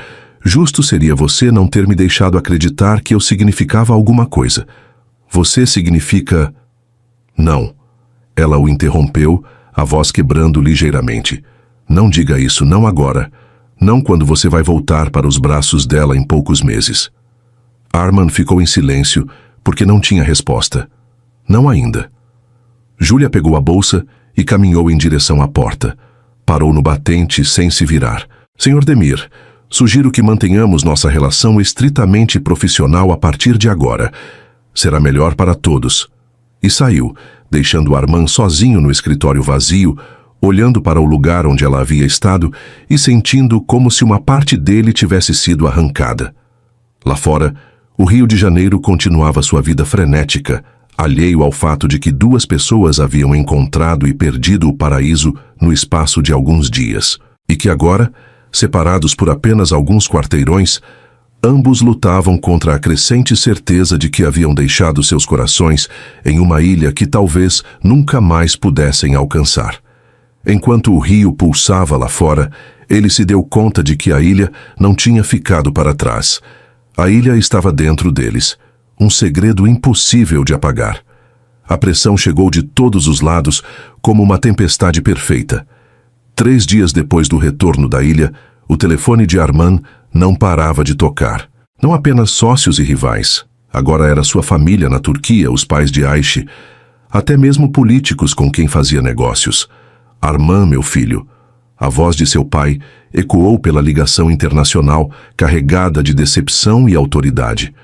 Justo seria você não ter me deixado acreditar que eu significava alguma coisa. Você significa... Não. Ela o interrompeu, a voz quebrando ligeiramente. Não diga isso, não agora. Não quando você vai voltar para os braços dela em poucos meses. Arman ficou em silêncio, porque não tinha resposta. Não ainda. Júlia pegou a bolsa e caminhou em direção à porta. Parou no batente sem se virar. Sr. Demir, sugiro que mantenhamos nossa relação estritamente profissional a partir de agora. Será melhor para todos. E saiu, deixando Arman sozinho no escritório vazio, olhando para o lugar onde ela havia estado e sentindo como se uma parte dele tivesse sido arrancada. Lá fora, o Rio de Janeiro continuava sua vida frenética, alheio ao fato de que duas pessoas haviam encontrado e perdido o paraíso no espaço de alguns dias, e que agora, separados por apenas alguns quarteirões, ambos lutavam contra a crescente certeza de que haviam deixado seus corações em uma ilha que talvez nunca mais pudessem alcançar. Enquanto o rio pulsava lá fora, ele se deu conta de que a ilha não tinha ficado para trás. A ilha estava dentro deles, um segredo impossível de apagar. A pressão chegou de todos os lados como uma tempestade perfeita. 3 dias depois do retorno da ilha, o telefone de Arman não parava de tocar. Não apenas sócios e rivais. Agora era sua família na Turquia, os pais de Ayşe. Até mesmo políticos com quem fazia negócios. Arman, meu filho. A voz de seu pai ecoou pela ligação internacional, carregada de decepção e autoridade.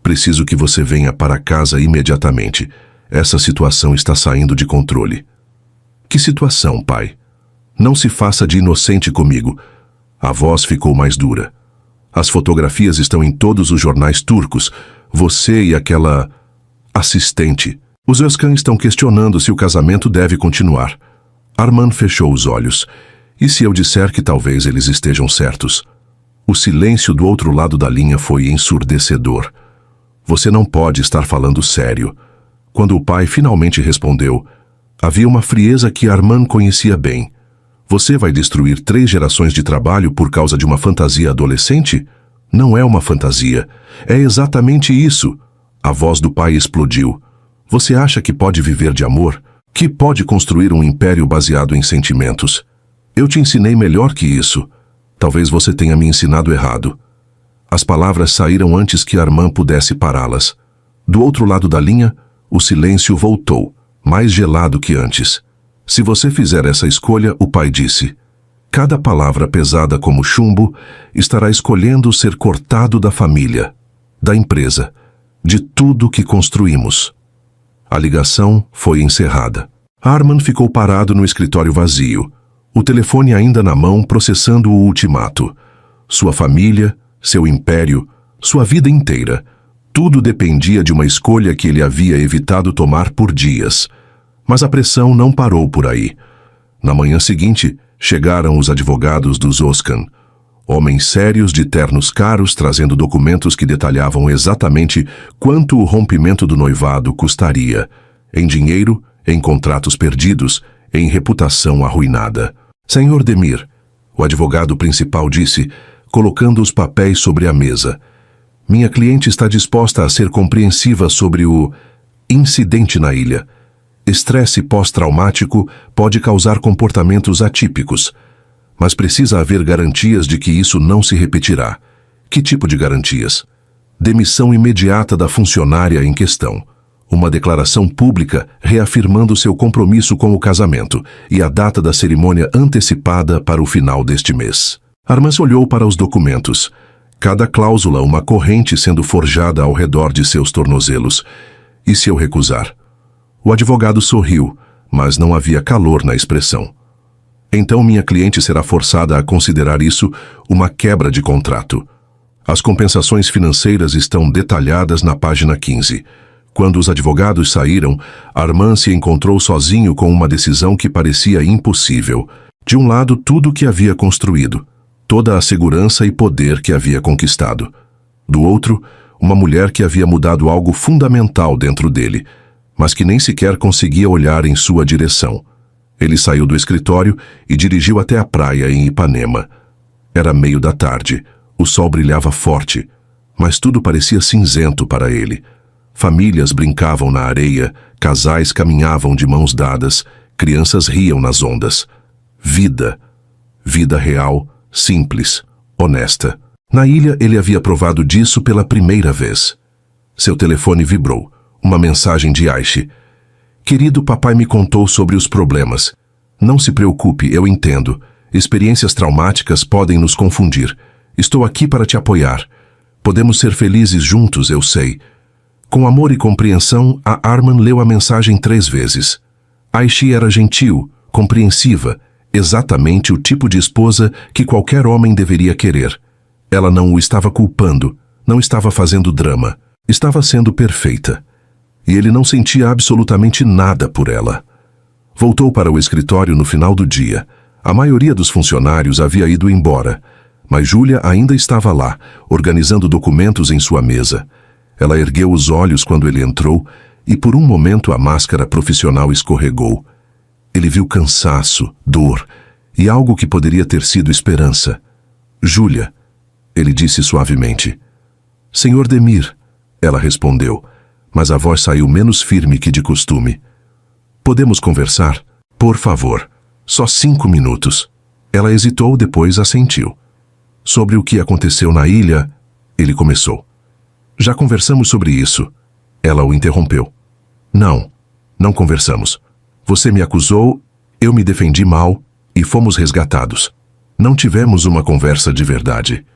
Preciso que você venha para casa imediatamente. Essa situação está saindo de controle. Que situação, pai? Não se faça de inocente comigo. A voz ficou mais dura. As fotografias estão em todos os jornais turcos. Você e aquela... assistente. Os Özkan estão questionando se o casamento deve continuar. Arman fechou os olhos. E se eu disser que talvez eles estejam certos? O silêncio do outro lado da linha foi ensurdecedor. Você não pode estar falando sério. Quando o pai finalmente respondeu, havia uma frieza que Arman conhecia bem. Você vai destruir 3 gerações de trabalho por causa de uma fantasia adolescente? Não é uma fantasia. É exatamente isso. A voz do pai explodiu. Você acha que pode viver de amor? Que pode construir um império baseado em sentimentos? Eu te ensinei melhor que isso. Talvez você tenha me ensinado errado. As palavras saíram antes que Armand pudesse pará-las. Do outro lado da linha, o silêncio voltou, mais gelado que antes. Se você fizer essa escolha, o pai disse, cada palavra pesada como chumbo estará escolhendo ser cortado da família, da empresa, de tudo que construímos. A ligação foi encerrada. Armand ficou parado no escritório vazio, o telefone ainda na mão processando o ultimato. Sua família, seu império, sua vida inteira, tudo dependia de uma escolha que ele havia evitado tomar por dias. Mas a pressão não parou por aí. Na manhã seguinte, chegaram os advogados dos Oscan, homens sérios de ternos caros trazendo documentos que detalhavam exatamente quanto o rompimento do noivado custaria, em dinheiro, em contratos perdidos, em reputação arruinada. Senhor Demir, o advogado principal disse, colocando os papéis sobre a mesa, minha cliente está disposta a ser compreensiva sobre o incidente na ilha. Estresse pós-traumático pode causar comportamentos atípicos, mas precisa haver garantias de que isso não se repetirá. Que tipo de garantias? Demissão imediata da funcionária em questão. Uma declaração pública reafirmando seu compromisso com o casamento e a data da cerimônia antecipada para o final deste mês. Armand olhou para os documentos. Cada cláusula uma corrente sendo forjada ao redor de seus tornozelos. E se eu recusar? O advogado sorriu, mas não havia calor na expressão. Então minha cliente será forçada a considerar isso uma quebra de contrato. As compensações financeiras estão detalhadas na página 15. Quando os advogados saíram, Armand se encontrou sozinho com uma decisão que parecia impossível. De um lado, tudo o que havia construído, toda a segurança e poder que havia conquistado. Do outro, uma mulher que havia mudado algo fundamental dentro dele, mas que nem sequer conseguia olhar em sua direção. Ele saiu do escritório e dirigiu até a praia em Ipanema. Era meio da tarde, o sol brilhava forte, mas tudo parecia cinzento para ele. Famílias brincavam na areia, casais caminhavam de mãos dadas, crianças riam nas ondas. Vida. Vida real, simples, honesta. Na ilha ele havia provado disso pela primeira vez. Seu telefone vibrou. Uma mensagem de Aishi. Querido, papai me contou sobre os problemas. Não se preocupe, eu entendo. Experiências traumáticas podem nos confundir. Estou aqui para te apoiar. Podemos ser felizes juntos, eu sei. Com amor e compreensão, a Armand leu a mensagem 3 vezes. Aishi era gentil, compreensiva, exatamente o tipo de esposa que qualquer homem deveria querer. Ela não o estava culpando, não estava fazendo drama. Estava sendo perfeita. E ele não sentia absolutamente nada por ela. Voltou para o escritório no final do dia. A maioria dos funcionários havia ido embora, mas Júlia ainda estava lá, organizando documentos em sua mesa. Ela ergueu os olhos quando ele entrou e por um momento a máscara profissional escorregou. Ele viu cansaço, dor e algo que poderia ter sido esperança. Júlia, ele disse suavemente. Senhor Demir, ela respondeu, mas a voz saiu menos firme que de costume. Podemos conversar? Por favor. Só 5 minutos. Ela hesitou, depois assentiu. Sobre o que aconteceu na ilha, ele começou. Já conversamos sobre isso. Ela o interrompeu. Não conversamos. Você me acusou, eu me defendi mal e fomos resgatados. Não tivemos uma conversa de verdade.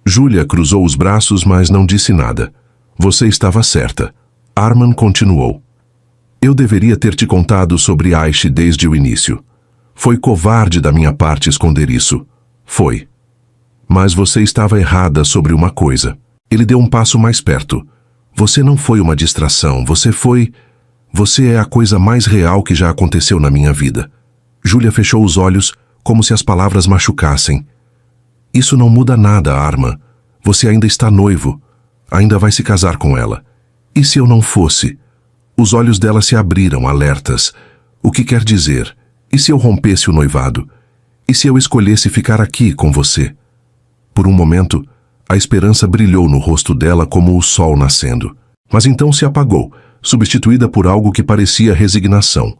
Júlia cruzou os braços, mas não disse nada. Você estava certa. Armand continuou. Eu deveria ter te contado sobre Aishi desde o início. Foi covarde da minha parte esconder isso. Foi. Mas você estava errada sobre uma coisa. Ele deu um passo mais perto. Você não foi uma distração, Você é a coisa mais real que já aconteceu na minha vida. Júlia fechou os olhos, como se as palavras machucassem. Isso não muda nada, Armand. Você ainda está noivo. Ainda vai se casar com ela. E se eu não fosse? Os olhos dela se abriram, alertas. O que quer dizer? E se eu rompesse o noivado? E se eu escolhesse ficar aqui com você? Por um momento, a esperança brilhou no rosto dela como o sol nascendo. Mas então se apagou, substituída por algo que parecia resignação.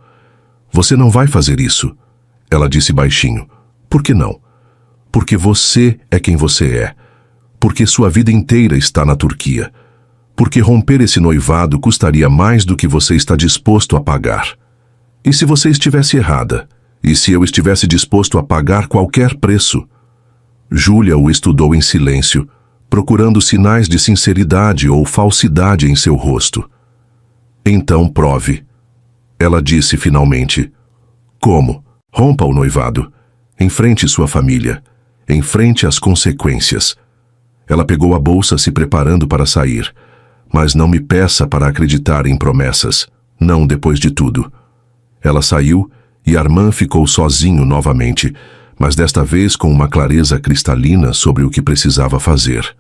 Você não vai fazer isso, ela disse baixinho. Por que não? Porque você é quem você é. Porque sua vida inteira está na Turquia. Porque romper esse noivado custaria mais do que você está disposto a pagar. E se você estivesse errada? E se eu estivesse disposto a pagar qualquer preço? Júlia o estudou em silêncio, procurando sinais de sinceridade ou falsidade em seu rosto. Então prove. Ela disse finalmente. Como? Rompa o noivado. Enfrente sua família. Enfrente as consequências. Ela pegou a bolsa se preparando para sair. Mas não me peça para acreditar em promessas. Não depois de tudo. Ela saiu e Armand ficou sozinho novamente, mas desta vez com uma clareza cristalina sobre o que precisava fazer.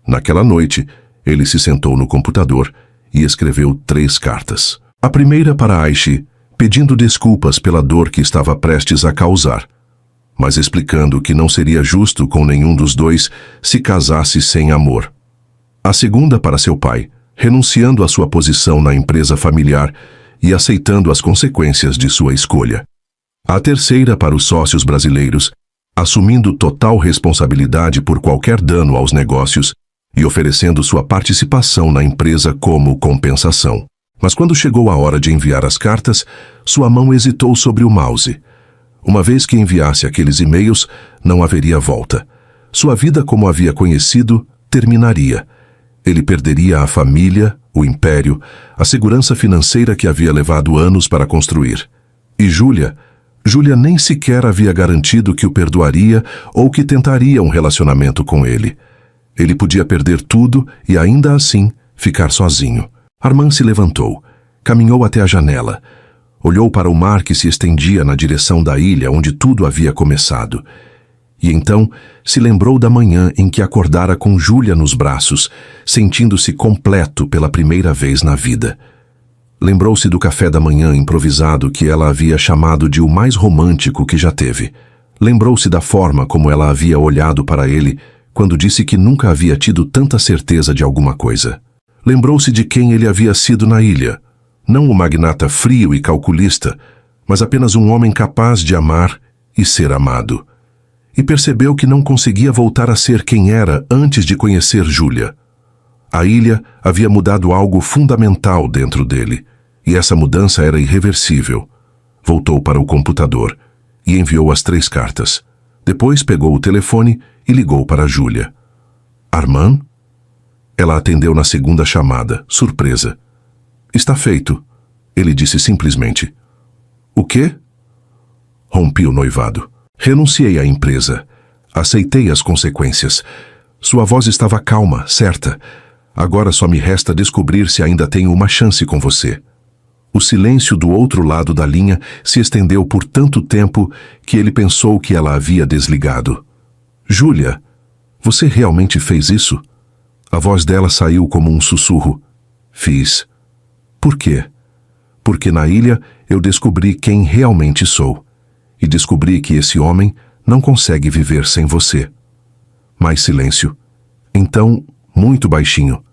Naquela noite, ele se sentou no computador e escreveu 3 cartas. A primeira para Ayşe, pedindo desculpas pela dor que estava prestes a causar, mas explicando que não seria justo com nenhum dos dois se casasse sem amor. A segunda para seu pai, renunciando à sua posição na empresa familiar e aceitando as consequências de sua escolha. A terceira para os sócios brasileiros, assumindo total responsabilidade por qualquer dano aos negócios e oferecendo sua participação na empresa como compensação. Mas quando chegou a hora de enviar as cartas, sua mão hesitou sobre o mouse. Uma vez que enviasse aqueles e-mails, não haveria volta. Sua vida como havia conhecido terminaria. Ele perderia a família, o império, a segurança financeira que havia levado anos para construir. E Júlia nem sequer havia garantido que o perdoaria ou que tentaria um relacionamento com ele. Ele podia perder tudo e ainda assim ficar sozinho. Armand se levantou, caminhou até a janela, olhou para o mar que se estendia na direção da ilha onde tudo havia começado. E então se lembrou da manhã em que acordara com Júlia nos braços, sentindo-se completo pela primeira vez na vida. Lembrou-se do café da manhã improvisado que ela havia chamado de o mais romântico que já teve. Lembrou-se da forma como ela havia olhado para ele quando disse que nunca havia tido tanta certeza de alguma coisa. Lembrou-se de quem ele havia sido na ilha. Não o magnata frio e calculista, mas apenas um homem capaz de amar e ser amado. E percebeu que não conseguia voltar a ser quem era antes de conhecer Júlia. A ilha havia mudado algo fundamental dentro dele, e essa mudança era irreversível. Voltou para o computador e enviou as 3 cartas. Depois pegou o telefone e ligou para Júlia. Armand? Ela atendeu na segunda chamada, surpresa. Está feito, ele disse simplesmente. O quê? Rompi o noivado. Renunciei à empresa. Aceitei as consequências. Sua voz estava calma, certa. Agora só me resta descobrir se ainda tenho uma chance com você. O silêncio do outro lado da linha se estendeu por tanto tempo que ele pensou que ela havia desligado. Júlia, você realmente fez isso? A voz dela saiu como um sussurro. Fiz. Por quê? Porque na ilha eu descobri quem realmente sou. E descobri que esse homem não consegue viver sem você. Mais silêncio. Então, muito baixinho.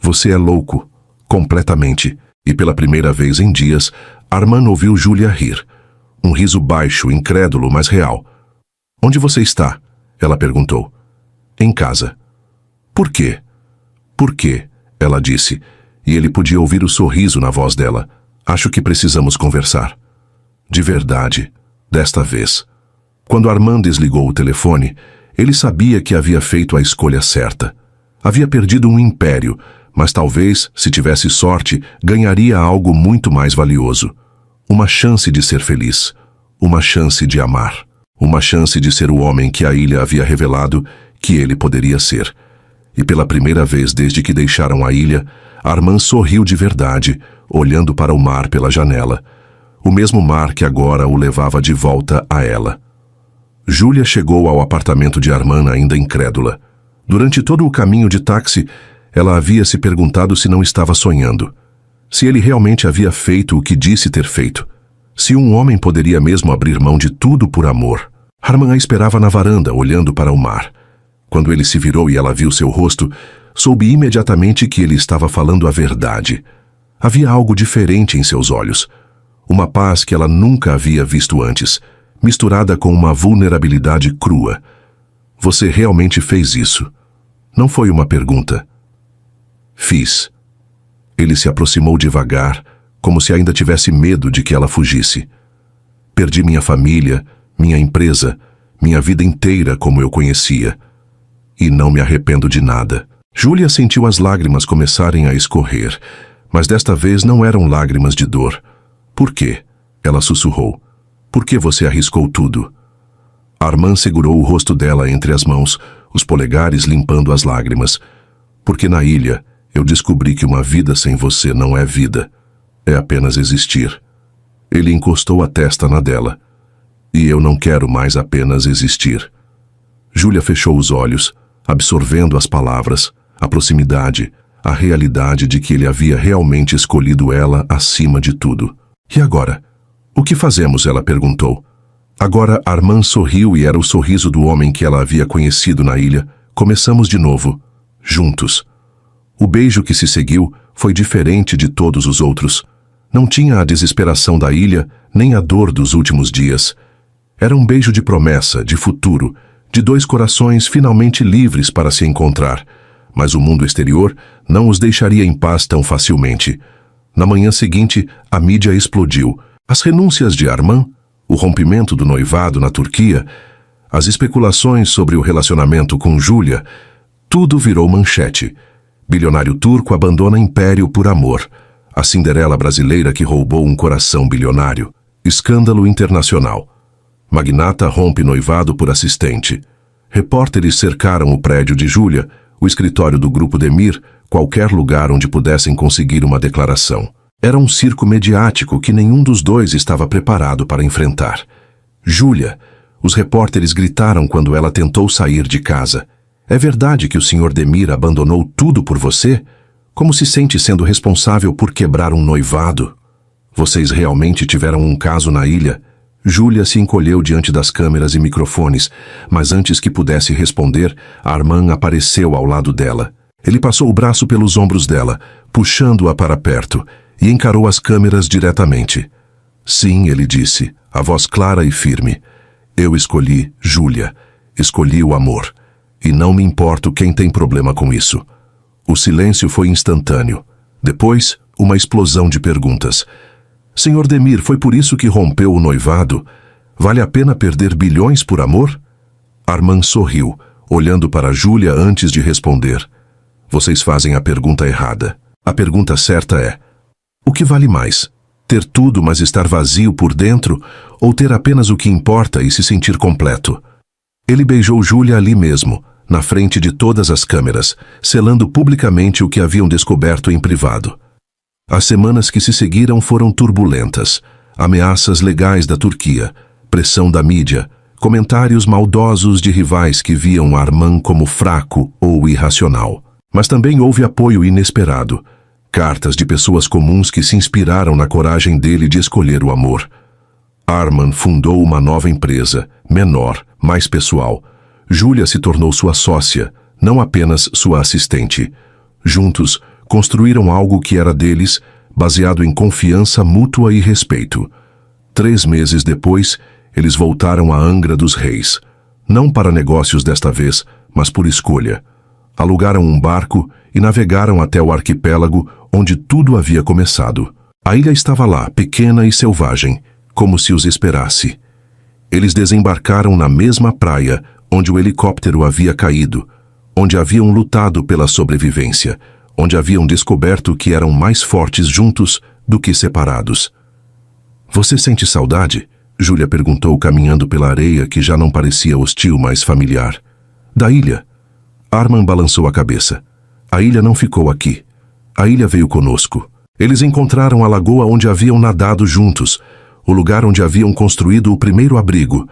Você é louco. Completamente. E pela primeira vez em dias, Armand ouviu Júlia rir. Um riso baixo, incrédulo, mas real. Onde você está? Ela perguntou. Em casa. Por quê? Por quê? Ela disse. E ele podia ouvir o sorriso na voz dela. Acho que precisamos conversar. De verdade. Desta vez. Quando Armand desligou o telefone, ele sabia que havia feito a escolha certa. Havia perdido um império, mas talvez, se tivesse sorte, ganharia algo muito mais valioso. Uma chance de ser feliz. Uma chance de amar. Uma chance de ser o homem que a ilha havia revelado que ele poderia ser. E pela primeira vez desde que deixaram a ilha, Armand sorriu de verdade, olhando para o mar pela janela. O mesmo mar que agora o levava de volta a ela. Júlia chegou ao apartamento de Armand ainda incrédula. Durante todo o caminho de táxi, ela havia se perguntado se não estava sonhando. Se ele realmente havia feito o que disse ter feito. Se um homem poderia mesmo abrir mão de tudo por amor. Armand a esperava na varanda, olhando para o mar. Quando ele se virou e ela viu seu rosto, soube imediatamente que ele estava falando a verdade. Havia algo diferente em seus olhos. Uma paz que ela nunca havia visto antes, misturada com uma vulnerabilidade crua. Você realmente fez isso? Não foi uma pergunta. Fiz. Ele se aproximou devagar, como se ainda tivesse medo de que ela fugisse. Perdi minha família, minha empresa, minha vida inteira como eu conhecia. E não me arrependo de nada. Júlia sentiu as lágrimas começarem a escorrer, mas desta vez não eram lágrimas de dor. Por quê? Ela sussurrou. Por que você arriscou tudo? Armand segurou o rosto dela entre as mãos, os polegares limpando as lágrimas. Porque na ilha, eu descobri que uma vida sem você não é vida. É apenas existir. Ele encostou a testa na dela. E eu não quero mais apenas existir. Júlia fechou os olhos, absorvendo as palavras, a proximidade, a realidade de que ele havia realmente escolhido ela acima de tudo. E agora? O que fazemos? Ela perguntou. Agora Armand sorriu e era o sorriso do homem que ela havia conhecido na ilha. Começamos de novo, juntos. O beijo que se seguiu foi diferente de todos os outros. Não tinha a desesperação da ilha, nem a dor dos últimos dias. Era um beijo de promessa, de futuro, de dois corações finalmente livres para se encontrar. Mas o mundo exterior não os deixaria em paz tão facilmente. Na manhã seguinte, a mídia explodiu. As renúncias de Armand, o rompimento do noivado na Turquia, as especulações sobre o relacionamento com Júlia, tudo virou manchete. Bilionário turco abandona império por amor. A Cinderela brasileira que roubou um coração bilionário. Escândalo internacional. Magnata rompe noivado por assistente. Repórteres cercaram o prédio de Júlia, o escritório do Grupo Demir, qualquer lugar onde pudessem conseguir uma declaração. Era um circo mediático que nenhum dos dois estava preparado para enfrentar. Júlia, os repórteres gritaram quando ela tentou sair de casa. É verdade que o Sr. Demir abandonou tudo por você? Como se sente sendo responsável por quebrar um noivado? Vocês realmente tiveram um caso na ilha? Júlia se encolheu diante das câmeras e microfones, mas antes que pudesse responder, Armand apareceu ao lado dela. Ele passou o braço pelos ombros dela, puxando-a para perto, e encarou as câmeras diretamente. Sim, ele disse, a voz clara e firme. Eu escolhi Júlia. Escolhi o amor. E não me importo quem tem problema com isso. O silêncio foi instantâneo. Depois, uma explosão de perguntas. Sr. Demir, foi por isso que rompeu o noivado? Vale a pena perder bilhões por amor? Armand sorriu, olhando para Júlia antes de responder. Vocês fazem a pergunta errada. A pergunta certa é: o que vale mais? Ter tudo, mas estar vazio por dentro? Ou ter apenas o que importa e se sentir completo? Ele beijou Júlia ali mesmo, na frente de todas as câmeras, selando publicamente o que haviam descoberto em privado. As semanas que se seguiram foram turbulentas. Ameaças legais da Turquia, pressão da mídia, comentários maldosos de rivais que viam Armand como fraco ou irracional. Mas também houve apoio inesperado. Cartas de pessoas comuns que se inspiraram na coragem dele de escolher o amor. Armand fundou uma nova empresa, menor, mais pessoal. Júlia se tornou sua sócia, não apenas sua assistente. Juntos, construíram algo que era deles, baseado em confiança mútua e respeito. 3 meses depois, eles voltaram a Angra dos Reis. Não para negócios desta vez, mas por escolha. Alugaram um barco e navegaram até o arquipélago onde tudo havia começado. A ilha estava lá, pequena e selvagem, como se os esperasse. Eles desembarcaram na mesma praia onde o helicóptero havia caído, onde haviam lutado pela sobrevivência, onde haviam descoberto que eram mais fortes juntos do que separados. Você sente saudade? Júlia perguntou, caminhando pela areia que já não parecia hostil, mas familiar. Da ilha? Armand balançou a cabeça. A ilha não ficou aqui. A ilha veio conosco. Eles encontraram a lagoa onde haviam nadado juntos, o lugar onde haviam construído o primeiro abrigo,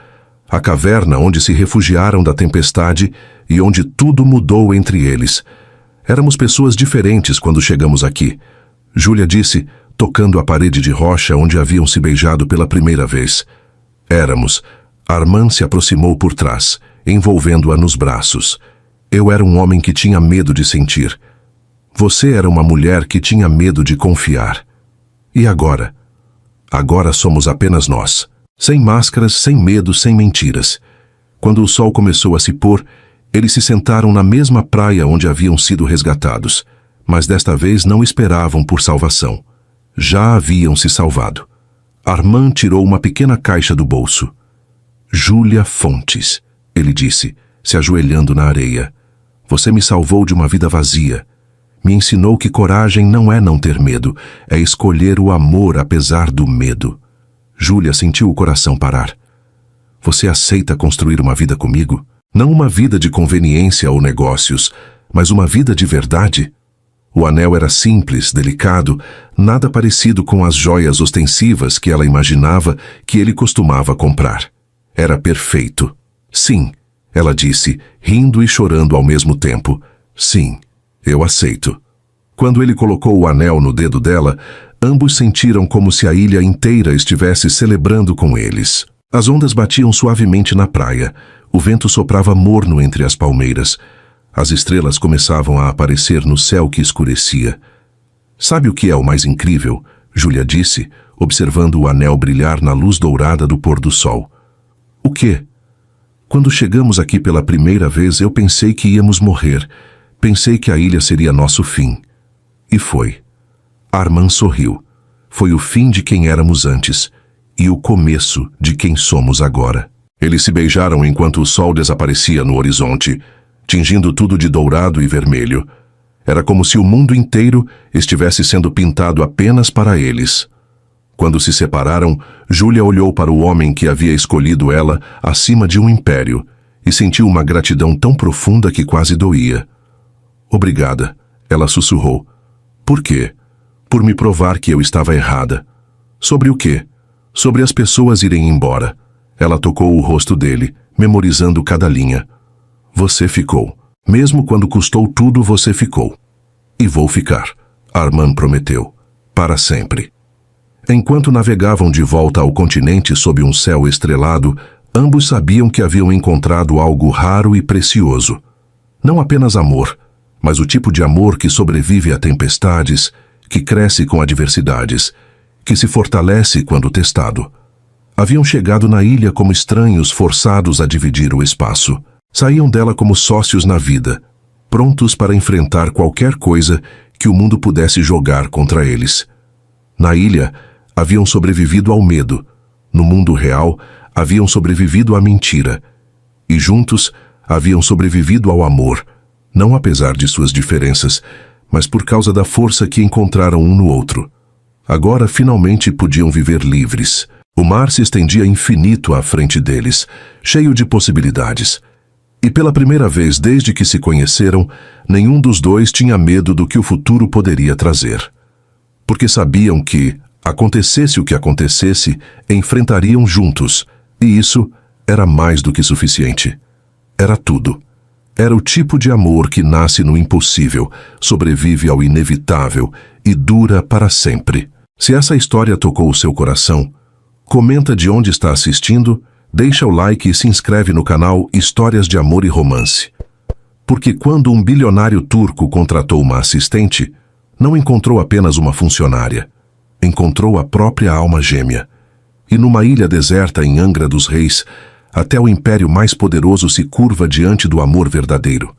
a caverna onde se refugiaram da tempestade e onde tudo mudou entre eles. Éramos pessoas diferentes quando chegamos aqui. Júlia disse, tocando a parede de rocha onde haviam se beijado pela primeira vez. Éramos. Armand se aproximou por trás, envolvendo-a nos braços. Eu era um homem que tinha medo de sentir. Você era uma mulher que tinha medo de confiar. E agora? Agora somos apenas nós. Sem máscaras, sem medo, sem mentiras. Quando o sol começou a se pôr, eles se sentaram na mesma praia onde haviam sido resgatados, mas desta vez não esperavam por salvação. Já haviam se salvado. Armand tirou uma pequena caixa do bolso. Júlia Fontes, ele disse, se ajoelhando na areia. Você me salvou de uma vida vazia. Me ensinou que coragem não é não ter medo, é escolher o amor apesar do medo. Júlia sentiu o coração parar. Você aceita construir uma vida comigo? Não uma vida de conveniência ou negócios, mas uma vida de verdade? O anel era simples, delicado, nada parecido com as joias ostensivas que ela imaginava que ele costumava comprar. Era perfeito. Sim, ela disse, rindo e chorando ao mesmo tempo. Sim, eu aceito. Quando ele colocou o anel no dedo dela, ambos sentiram como se a ilha inteira estivesse celebrando com eles. As ondas batiam suavemente na praia. O vento soprava morno entre as palmeiras. As estrelas começavam a aparecer no céu que escurecia. Sabe o que é o mais incrível? Júlia disse, observando o anel brilhar na luz dourada do pôr do sol. O quê? Quando chegamos aqui pela primeira vez, eu pensei que íamos morrer. Pensei que a ilha seria nosso fim. E foi. Armand sorriu. Foi o fim de quem éramos antes e o começo de quem somos agora. Eles se beijaram enquanto o sol desaparecia no horizonte, tingindo tudo de dourado e vermelho. Era como se o mundo inteiro estivesse sendo pintado apenas para eles. Quando se separaram, Júlia olhou para o homem que havia escolhido ela acima de um império e sentiu uma gratidão tão profunda que quase doía. Obrigada, ela sussurrou. Por quê? Por me provar que eu estava errada. Sobre o quê? Sobre as pessoas irem embora. Ela tocou o rosto dele, memorizando cada linha. Você ficou. Mesmo quando custou tudo, você ficou. E vou ficar, Armand prometeu. Para sempre. Enquanto navegavam de volta ao continente sob um céu estrelado, ambos sabiam que haviam encontrado algo raro e precioso. Não apenas amor, mas o tipo de amor que sobrevive a tempestades, que cresce com adversidades, que se fortalece quando testado. Haviam chegado na ilha como estranhos forçados a dividir o espaço. Saíam dela como sócios na vida, prontos para enfrentar qualquer coisa que o mundo pudesse jogar contra eles. Na ilha, haviam sobrevivido ao medo. No mundo real, haviam sobrevivido à mentira. E juntos, haviam sobrevivido ao amor, não apesar de suas diferenças, mas por causa da força que encontraram um no outro. Agora, finalmente, podiam viver livres. O mar se estendia infinito à frente deles, cheio de possibilidades. E pela primeira vez desde que se conheceram, nenhum dos dois tinha medo do que o futuro poderia trazer. Porque sabiam que, acontecesse o que acontecesse, enfrentariam juntos, e isso era mais do que suficiente. Era tudo. Era o tipo de amor que nasce no impossível, sobrevive ao inevitável e dura para sempre. Se essa história tocou o seu coração, comenta de onde está assistindo, deixa o like e se inscreve no canal Histórias de Amor e Romance. Porque quando um bilionário turco contratou uma assistente, não encontrou apenas uma funcionária, encontrou a própria alma gêmea. E numa ilha deserta em Angra dos Reis, até o império mais poderoso se curva diante do amor verdadeiro.